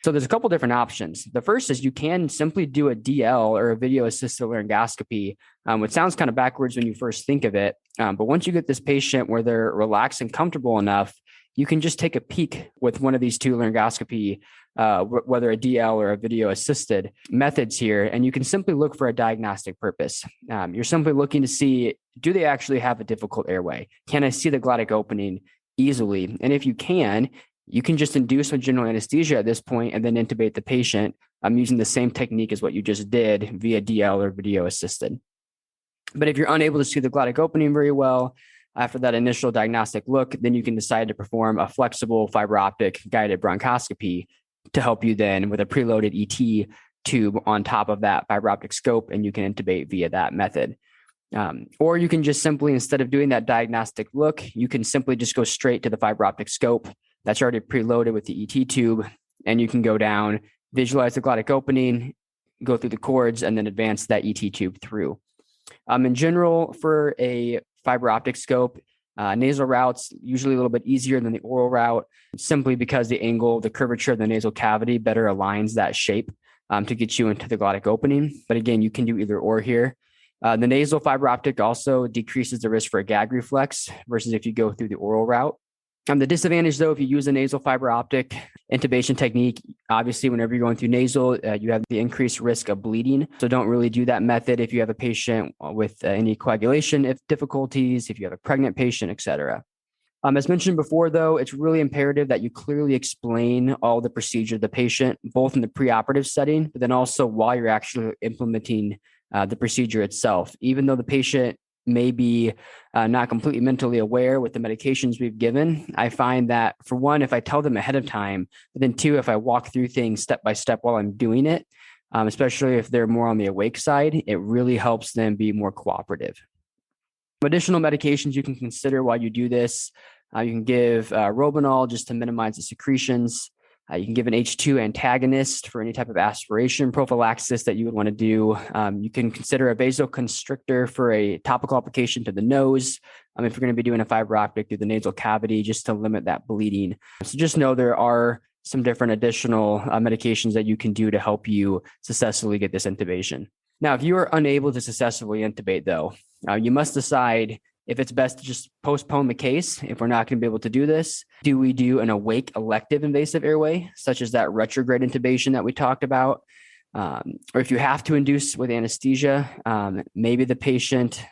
So there's a couple different options. The first is you can simply do a DL, or a video assisted laryngoscopy, which sounds kind of backwards when you first think of it. But once you get this patient where they're relaxed and comfortable enough, you can just take a peek with one of these two laryngoscopy, whether a DL or a video assisted methods here, and you can simply look for a diagnostic purpose. You're simply looking to see, do they actually have a difficult airway? Can I see the glottic opening easily? And if you can just induce with general anesthesia at this point and then intubate the patient using the same technique as what you just did via DL or video assisted. But if you're unable to see the glottic opening very well after that initial diagnostic look, then you can decide to perform a flexible fiber optic guided bronchoscopy to help you then with a preloaded ET tube on top of that fiber optic scope, and you can intubate via that method. Or you can just simply, instead of doing that diagnostic look, you can simply just go straight to the fiber optic scope that's already preloaded with the ET tube, and you can go down, visualize the glottic opening, go through the cords, and then advance that ET tube through. In general, for a fiber optic scope, nasal routes usually a little bit easier than the oral route, simply because the angle, the curvature of the nasal cavity better aligns that shape to get you into the glottic opening. But again, you can do either or here. The nasal fiber optic also decreases the risk for a gag reflex versus if you go through the oral route. The disadvantage, though, if you use a nasal fiber optic intubation technique, obviously, whenever you're going through nasal, you have the increased risk of bleeding. So don't really do that method if you have a patient with any coagulation difficulties, if you have a pregnant patient, et cetera. As mentioned before, though, it's really imperative that you clearly explain all the procedure to the patient, both in the preoperative setting, but then also while you're actually implementing the procedure itself. Even though the patient may be not completely mentally aware with the medications we've given, I find that, for one, if I tell them ahead of time, but then two, if I walk through things step by step while I'm doing it, especially if they're more on the awake side, it really helps them be more cooperative. Additional medications you can consider while you do this, you can give Robenol just to minimize the secretions. You can give an H2 antagonist for any type of aspiration prophylaxis that you would want to do. You can consider a vasoconstrictor for a topical application to the nose if you're going to be doing a fiber optic through the nasal cavity, just to limit that bleeding. So just know there are some different additional medications that you can do to help you successfully get this intubation. Now, if you are unable to successfully intubate, though, you must decide if it's best to just postpone the case. If we're not going to be able to do this, do we do an awake elective invasive airway, such as that retrograde intubation that we talked about? Or if you have to induce with anesthesia, maybe the patient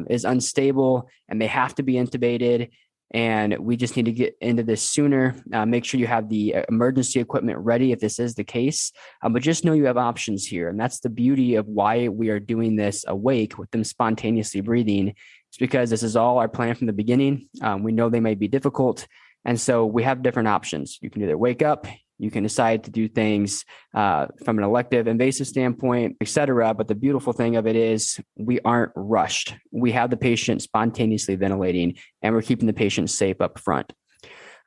is unstable and they have to be intubated, and we just need to get into this sooner. Make sure you have the emergency equipment ready if this is the case, but just know you have options here. And that's the beauty of why we are doing this awake with them spontaneously breathing. It's because this is all our plan from the beginning. We know they may be difficult, and so we have different options. You can either wake up, You can decide to do things from an elective, invasive standpoint, et cetera. But the beautiful thing of it is we aren't rushed. We have the patient spontaneously ventilating, and we're keeping the patient safe up front.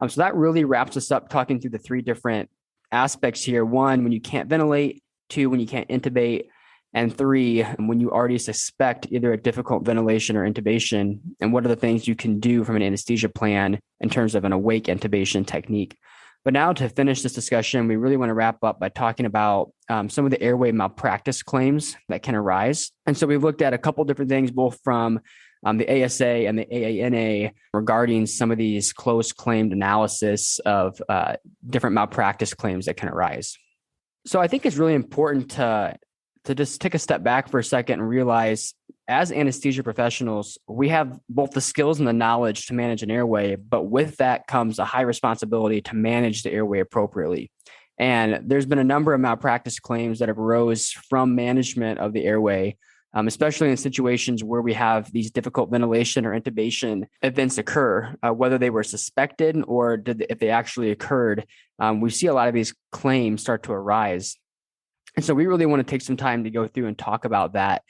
So that really wraps us up talking through the three different aspects here. One, when you can't ventilate. Two, when you can't intubate. And three, when you already suspect either a difficult ventilation or intubation, and what are the things you can do from an anesthesia plan in terms of an awake intubation technique. But now to finish this discussion, we really want to wrap up by talking about some of the airway malpractice claims that can arise. And so we've looked at a couple different things, both from the ASA and the AANA regarding some of these close claimed analysis of different malpractice claims that can arise. So I think it's really important to just take a step back for a second and realize, as anesthesia professionals, we have both the skills and the knowledge to manage an airway, but with that comes a high responsibility to manage the airway appropriately. And there's been a number of malpractice claims that have arose from management of the airway, especially in situations where we have these difficult ventilation or intubation events occur, whether they were suspected or if they actually occurred. We see a lot of these claims start to arise. And so we really want to take some time to go through and talk about that.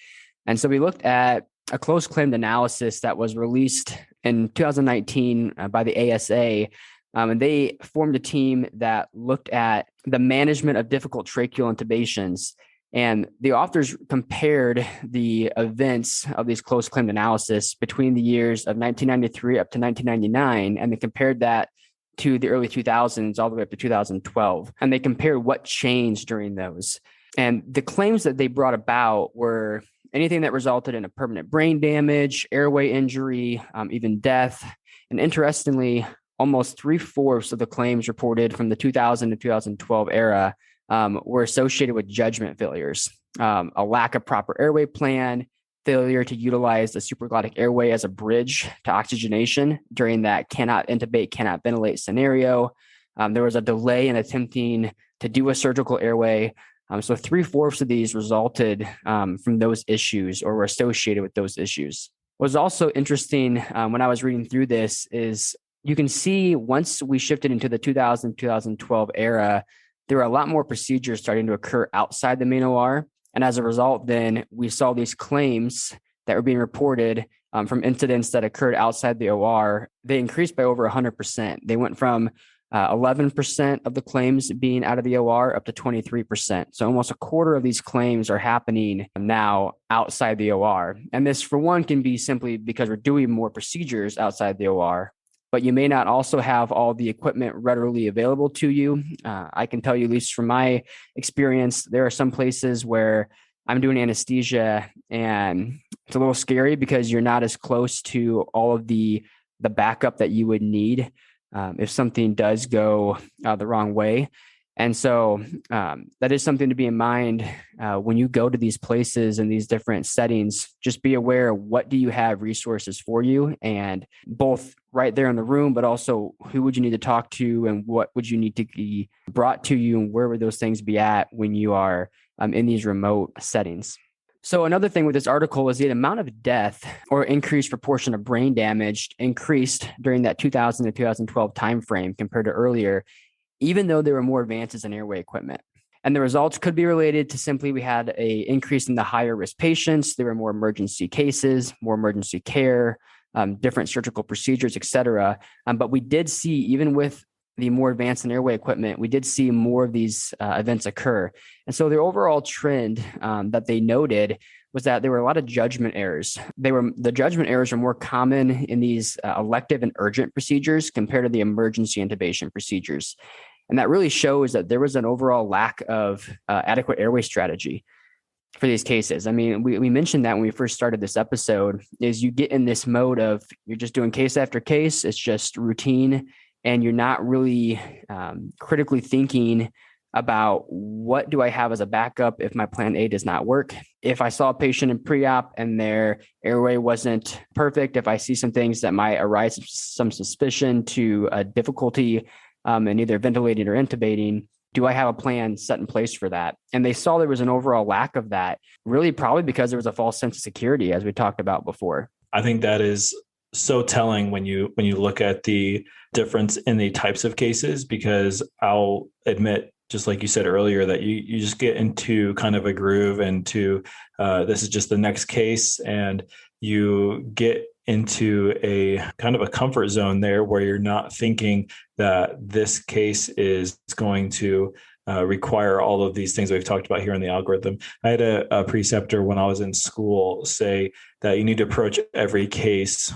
And so we looked at a close claimed analysis that was released in 2019 by the ASA. And they formed a team that looked at the management of difficult tracheal intubations. And the authors compared the events of these close claimed analysis between the years of 1993 up to 1999, and they compared that to the early 2000s all the way up to 2012. And they compared what changed during those. And the claims that they brought about were anything that resulted in a permanent brain damage, airway injury, even death. And interestingly, almost 3/4 of the claims reported from the 2000 to 2012 era were associated with judgment failures, a lack of proper airway plan, failure to utilize the supraglottic airway as a bridge to oxygenation during that cannot intubate, cannot ventilate scenario. There was a delay in attempting to do a surgical airway. So 3/4 of these resulted from those issues or were associated with those issues. What was also interesting when I was reading through this is you can see once we shifted into the 2012 era, there were a lot more procedures starting to occur outside the main OR. And as a result, then we saw these claims that were being reported from incidents that occurred outside the OR. They increased by over 100%. They went from 11% of the claims being out of the OR up to 23%. So almost a quarter of these claims are happening now outside the OR. And this, for one, can be simply because we're doing more procedures outside the OR, but you may not also have all the equipment readily available to you. I can tell you, at least from my experience, there are some places where I'm doing anesthesia and it's a little scary because you're not as close to all of the backup that you would need if something does go the wrong way. And so that is something to be in mind when you go to these places and these different settings. Just be aware, what do you have resources for you, and both right there in the room, but also who would you need to talk to and what would you need to be brought to you, and where would those things be at when you are in these remote settings. So another thing with this article is the amount of death or increased proportion of brain damage increased during that 2000 to 2012 timeframe compared to earlier, even though there were more advances in airway equipment. And the results could be related to simply we had an increase in the higher risk patients. There were more emergency cases, more emergency care, different surgical procedures, et cetera. But we did see, even with the more advanced in airway equipment, we did see more of these events occur. And so the overall trend that they noted was that there were a lot of judgment errors. The judgment errors are more common in these elective and urgent procedures compared to the emergency intubation procedures. And that really shows that there was an overall lack of adequate airway strategy for these cases. I mean, we mentioned that when we first started this episode, is you get in this mode of you're just doing case after case. It's just routine. And you're not really critically thinking about what do I have as a backup if my plan A does not work. If I saw a patient in pre-op and their airway wasn't perfect, if I see some things that might arise some suspicion to a difficulty in either ventilating or intubating, do I have a plan set in place for that? And they saw there was an overall lack of that, really probably because there was a false sense of security, as we talked about before. I think that is so telling when you look at the difference in the types of cases, because I'll admit, just like you said earlier, that you just get into kind of a groove and to this is just the next case, and you get into a kind of a comfort zone there where you're not thinking that this case is going to require all of these things we've talked about here in the algorithm. I had a preceptor when I was in school say that you need to approach every case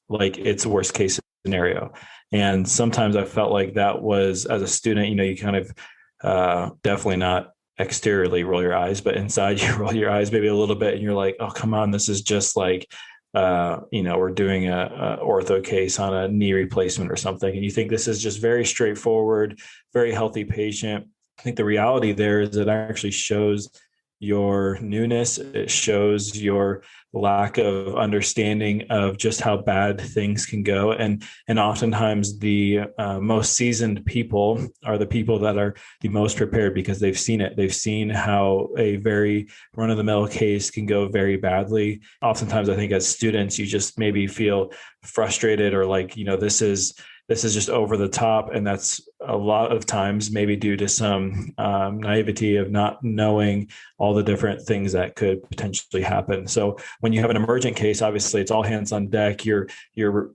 like it's a worst case scenario. And sometimes I felt like that was, as a student, you kind of definitely not exteriorly roll your eyes, but inside you roll your eyes maybe a little bit, and you're like, oh, come on, this is just like, we're doing a ortho case on a knee replacement or something. And you think this is just very straightforward, very healthy patient. I think the reality there is it actually shows your newness. It shows your lack of understanding of just how bad things can go. And oftentimes the most seasoned people are the people that are the most prepared because they've seen it. They've seen how a very run-of-the-mill case can go very badly. Oftentimes, I think as students, you just maybe feel frustrated or like, this is just over the top. And that's a lot of times maybe due to some naivety of not knowing all the different things that could potentially happen. So when you have an emergent case, obviously it's all hands on deck. You're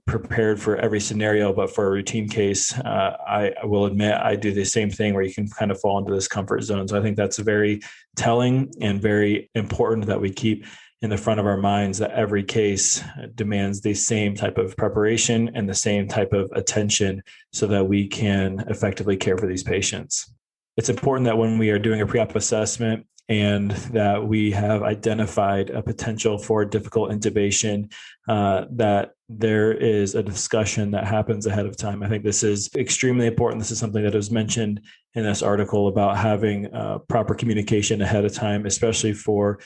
prepared for every scenario, but for a routine case, I will admit I do the same thing where you can kind of fall into this comfort zone. So I think that's very telling and very important that we keep in the front of our minds that every case demands the same type of preparation and the same type of attention so that we can effectively care for these patients. It's important that when we are doing a pre-op assessment and that we have identified a potential for difficult intubation, that there is a discussion that happens ahead of time. I think this is extremely important. This is something that was mentioned in this article about having proper communication ahead of time, especially for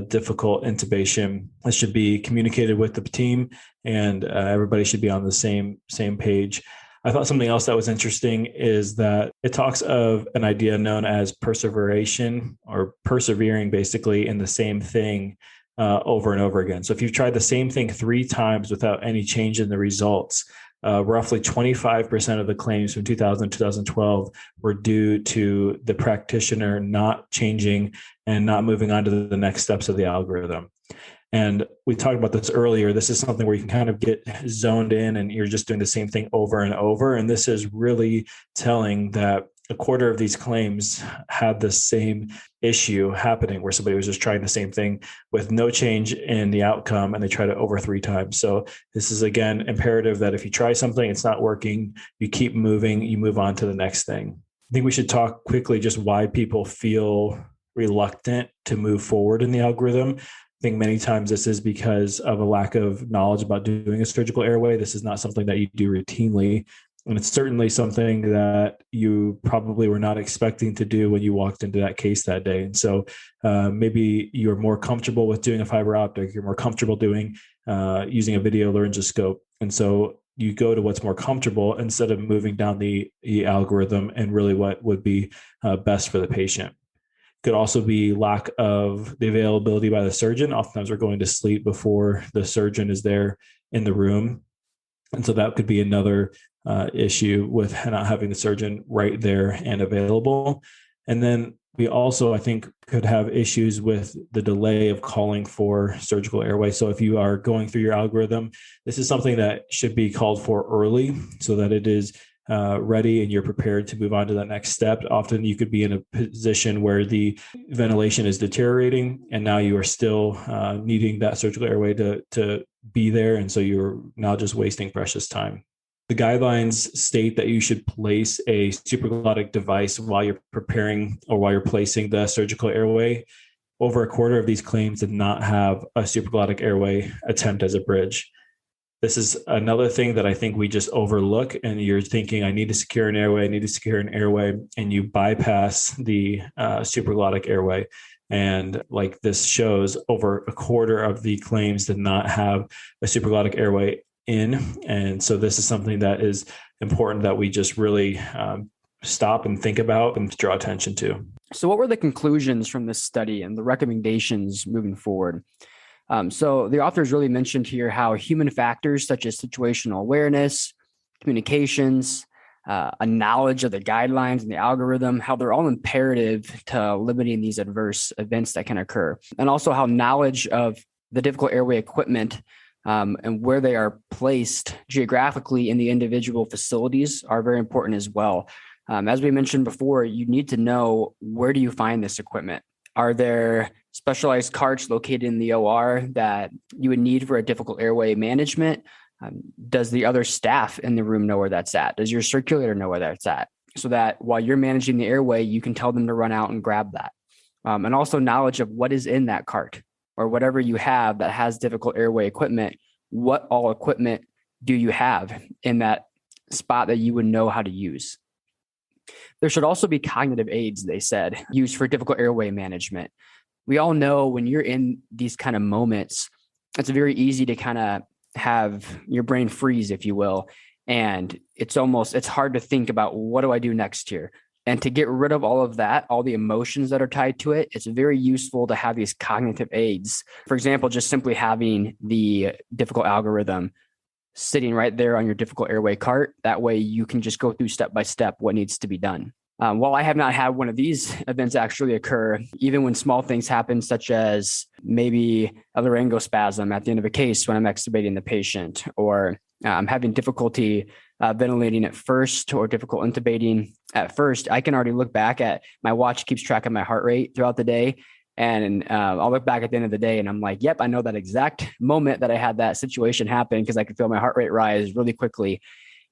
difficult intubation. This should be communicated with the team, and everybody should be on the same page. I thought something else that was interesting is that it talks of an idea known as perseveration, or persevering basically in the same thing over and over again. So if you've tried the same thing 3 times without any change in the results, roughly 25% of the claims from 2000 to 2012 were due to the practitioner not changing and not moving on to the next steps of the algorithm. And we talked about this earlier. This is something where you can kind of get zoned in and you're just doing the same thing over and over. And this is really telling that a quarter of these claims had the same issue happening, where somebody was just trying the same thing with no change in the outcome, and they tried it over 3 times. So this is, again, imperative that if you try something, it's not working, you keep moving, you move on to the next thing. I think we should talk quickly just why people feel reluctant to move forward in the algorithm. I think many times this is because of a lack of knowledge about doing a surgical airway. This is not something that you do routinely. And it's certainly something that you probably were not expecting to do when you walked into that case that day. And so maybe you're more comfortable with doing a fiber optic, you're more comfortable doing using a video laryngoscope. And so you go to what's more comfortable instead of moving down the algorithm and really what would be best for the patient. Could also be lack of the availability by the surgeon. Oftentimes we're going to sleep before the surgeon is there in the room. And so that could be another issue with not having the surgeon right there and available. And then we also, I think, could have issues with the delay of calling for surgical airway. So if you are going through your algorithm, this is something that should be called for early so that it is ready and you're prepared to move on to that next step. Often you could be in a position where the ventilation is deteriorating and now you are still needing that surgical airway to be there. And so you're now just wasting precious time. The guidelines state that you should place a supraglottic device while you're preparing or while you're placing the surgical airway. Over a quarter of these claims did not have a supraglottic airway attempt as a bridge. This is another thing that I think we just overlook, and you're thinking, I need to secure an airway, and you bypass the supraglottic airway. And like this shows, over a quarter of the claims did not have a supraglottic airway in. And so this is something that is important that we just really stop and think about and draw attention to. So what were the conclusions from this study and the recommendations moving forward? So the authors really mentioned here how human factors such as situational awareness, communications, a knowledge of the guidelines and the algorithm, how they're all imperative to limiting these adverse events that can occur. And also how knowledge of the difficult airway equipment and where they are placed geographically in the individual facilities are very important as well. As we mentioned before, you need to know, where do you find this equipment? Are there specialized carts located in the OR that you would need for a difficult airway management? Does the other staff in the room know where that's at? Does your circulator know where that's at? So that while you're managing the airway, you can tell them to run out and grab that. And also knowledge of what is in that cart or whatever you have that has difficult airway equipment. What all equipment do you have in that spot that you would know how to use? There should also be cognitive aids, they said, used for difficult airway management. We all know when you're in these kind of moments, it's very easy to kind of have your brain freeze, if you will. And it's hard to think about, what do I do next here? And to get rid of all of that, all the emotions that are tied to it, it's very useful to have these cognitive aids. For example, just simply having the difficult algorithm sitting right there on your difficult airway cart. That way you can just go through step by step what needs to be done. While I have not had one of these events actually occur, even when small things happen, such as maybe a laryngospasm at the end of a case when I'm extubating the patient, or I'm having difficulty ventilating at first, or difficult intubating at first, I can already look back at my watch, keeps track of my heart rate throughout the day. And I'll look back at the end of the day and I'm like, yep, I know that exact moment that I had that situation happen, because I could feel my heart rate rise really quickly.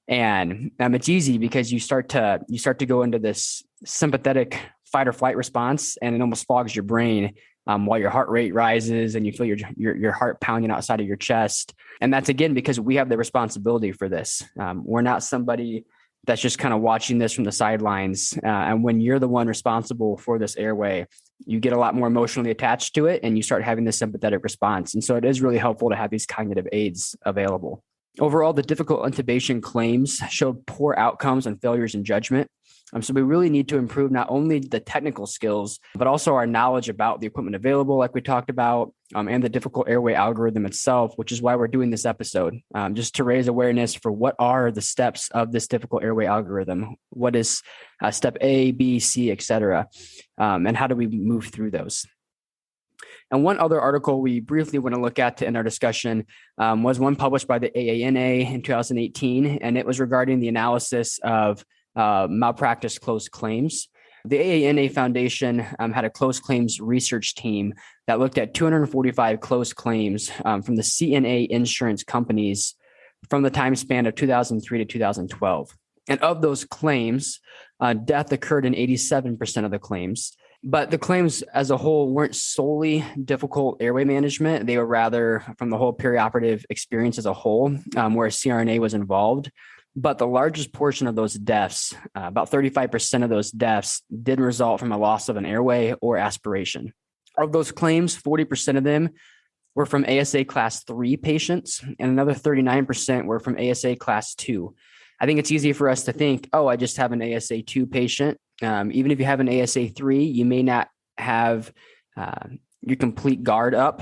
And it's easy because you start to go into this sympathetic fight or flight response, and it almost fogs your brain while your heart rate rises and you feel your heart pounding outside of your chest. And that's, again, because we have the responsibility for this. We're not somebody that's just kind of watching this from the sidelines. And when you're the one responsible for this airway, you get a lot more emotionally attached to it and you start having this sympathetic response. And so it is really helpful to have these cognitive aids available. Overall, the difficult intubation claims showed poor outcomes and failures in judgment. So we really need to improve not only the technical skills, but also our knowledge about the equipment available, like we talked about, and the difficult airway algorithm itself, which is why we're doing this episode, just to raise awareness for what are the steps of this difficult airway algorithm. What is step A, B, C, et cetera, and how do we move through those? And one other article we briefly want to look at to end our discussion was one published by the AANA in 2018, and it was regarding the analysis of malpractice closed claims. The AANA Foundation had a closed claims research team that looked at 245 closed claims from the CNA insurance companies from the time span of 2003 to 2012. And of those claims, death occurred in 87% of the claims. But the claims as a whole weren't solely difficult airway management. They were rather from the whole perioperative experience as a whole, where CRNA was involved. But the largest portion of those deaths, about 35% of those deaths, did result from a loss of an airway or aspiration. Of those claims, 40% of them were from ASA class 3 patients, and another 39% were from ASA class 2. I think it's easy for us to think, oh, I just have an ASA 2 patient. Even if you have an ASA 3, you may not have your complete guard up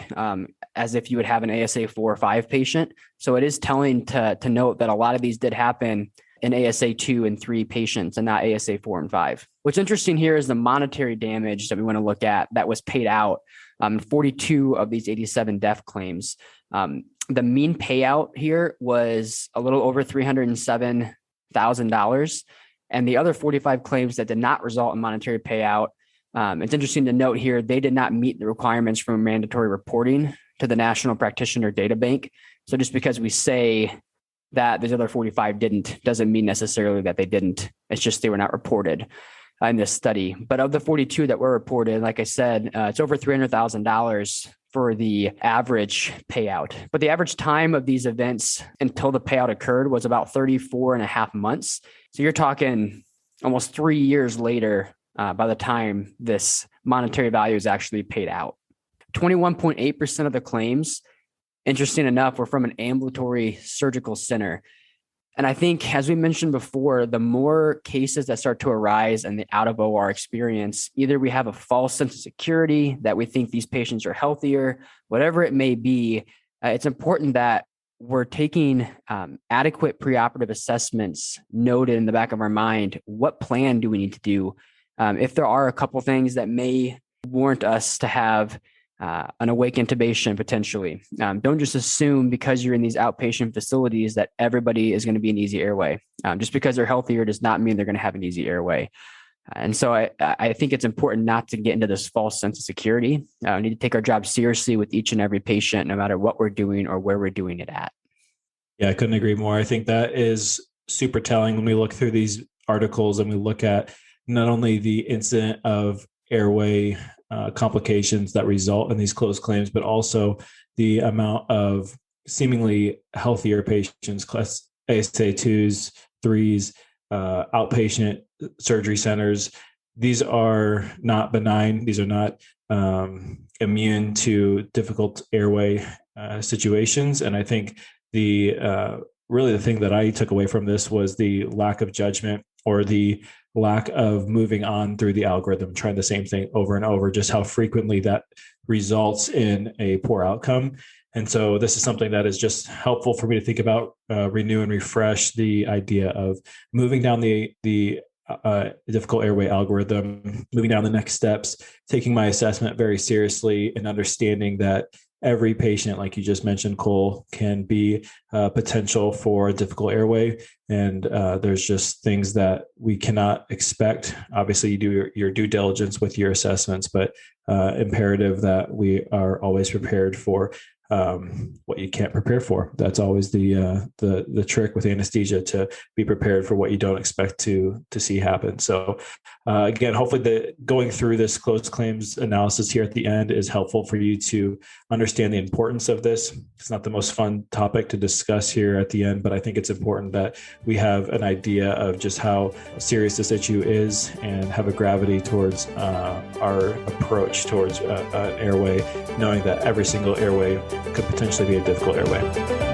as if you would have an ASA 4 or 5 patient. So it is telling to note that a lot of these did happen in ASA 2 and 3 patients and not ASA 4 and 5. What's interesting here is the monetary damage that we want to look at that was paid out. 42 of these 87 death claims. The mean payout here was a little over $307,000. And the other 45 claims that did not result in monetary payout, it's interesting to note here, they did not meet the requirements for mandatory reporting to the National Practitioner Data Bank. So just because we say that these other 45 didn't, doesn't mean necessarily that they didn't. It's just they were not reported in this study. But of the 42 that were reported, like I said, it's over $300,000 for the average payout. But the average time of these events until the payout occurred was about 34 and a half months. So you're talking almost 3 years later by the time this monetary value is actually paid out. 21.8% of the claims, interesting enough, were from an ambulatory surgical center. And I think, as we mentioned before, the more cases that start to arise in the out of OR experience, either we have a false sense of security that we think these patients are healthier, whatever it may be, it's important that we're taking adequate preoperative assessments noted in the back of our mind. What plan do we need to do? If there are a couple things that may warrant us to have an awake intubation potentially. Don't just assume because you're in these outpatient facilities that everybody is going to be an easy airway. Just because they're healthier does not mean they're going to have an easy airway. And so I think it's important not to get into this false sense of security. We need to take our job seriously with each and every patient, no matter what we're doing or where we're doing it at. Yeah, I couldn't agree more. I think that is super telling when we look through these articles and we look at not only the incident of airway complications that result in these closed claims, but also the amount of seemingly healthier patients, class ASA 2s, 3s, outpatient surgery centers. These are not benign. These are not immune to difficult airway situations. And I think really the thing that I took away from this was the lack of judgment or the lack of moving on through the algorithm, trying the same thing over and over, just how frequently that results in a poor outcome. And so this is something that is just helpful for me to think about, renew and refresh the idea of moving down the difficult airway algorithm, moving down the next steps, taking my assessment very seriously and understanding that every patient, like you just mentioned, Cole, can be potential for a difficult airway. And there's just things that we cannot expect. Obviously, you do your due diligence with your assessments, but imperative that we are always prepared for what you can't prepare for. That's always the trick with anesthesia, to be prepared for what you don't expect to see happen. So again, hopefully going through this closed claims analysis here at the end is helpful for you to understand the importance of this. It's not the most fun topic to discuss here at the end, but I think it's important that we have an idea of just how serious this issue is and have a gravity towards our approach towards an airway, knowing that every single airway could potentially be a difficult airway.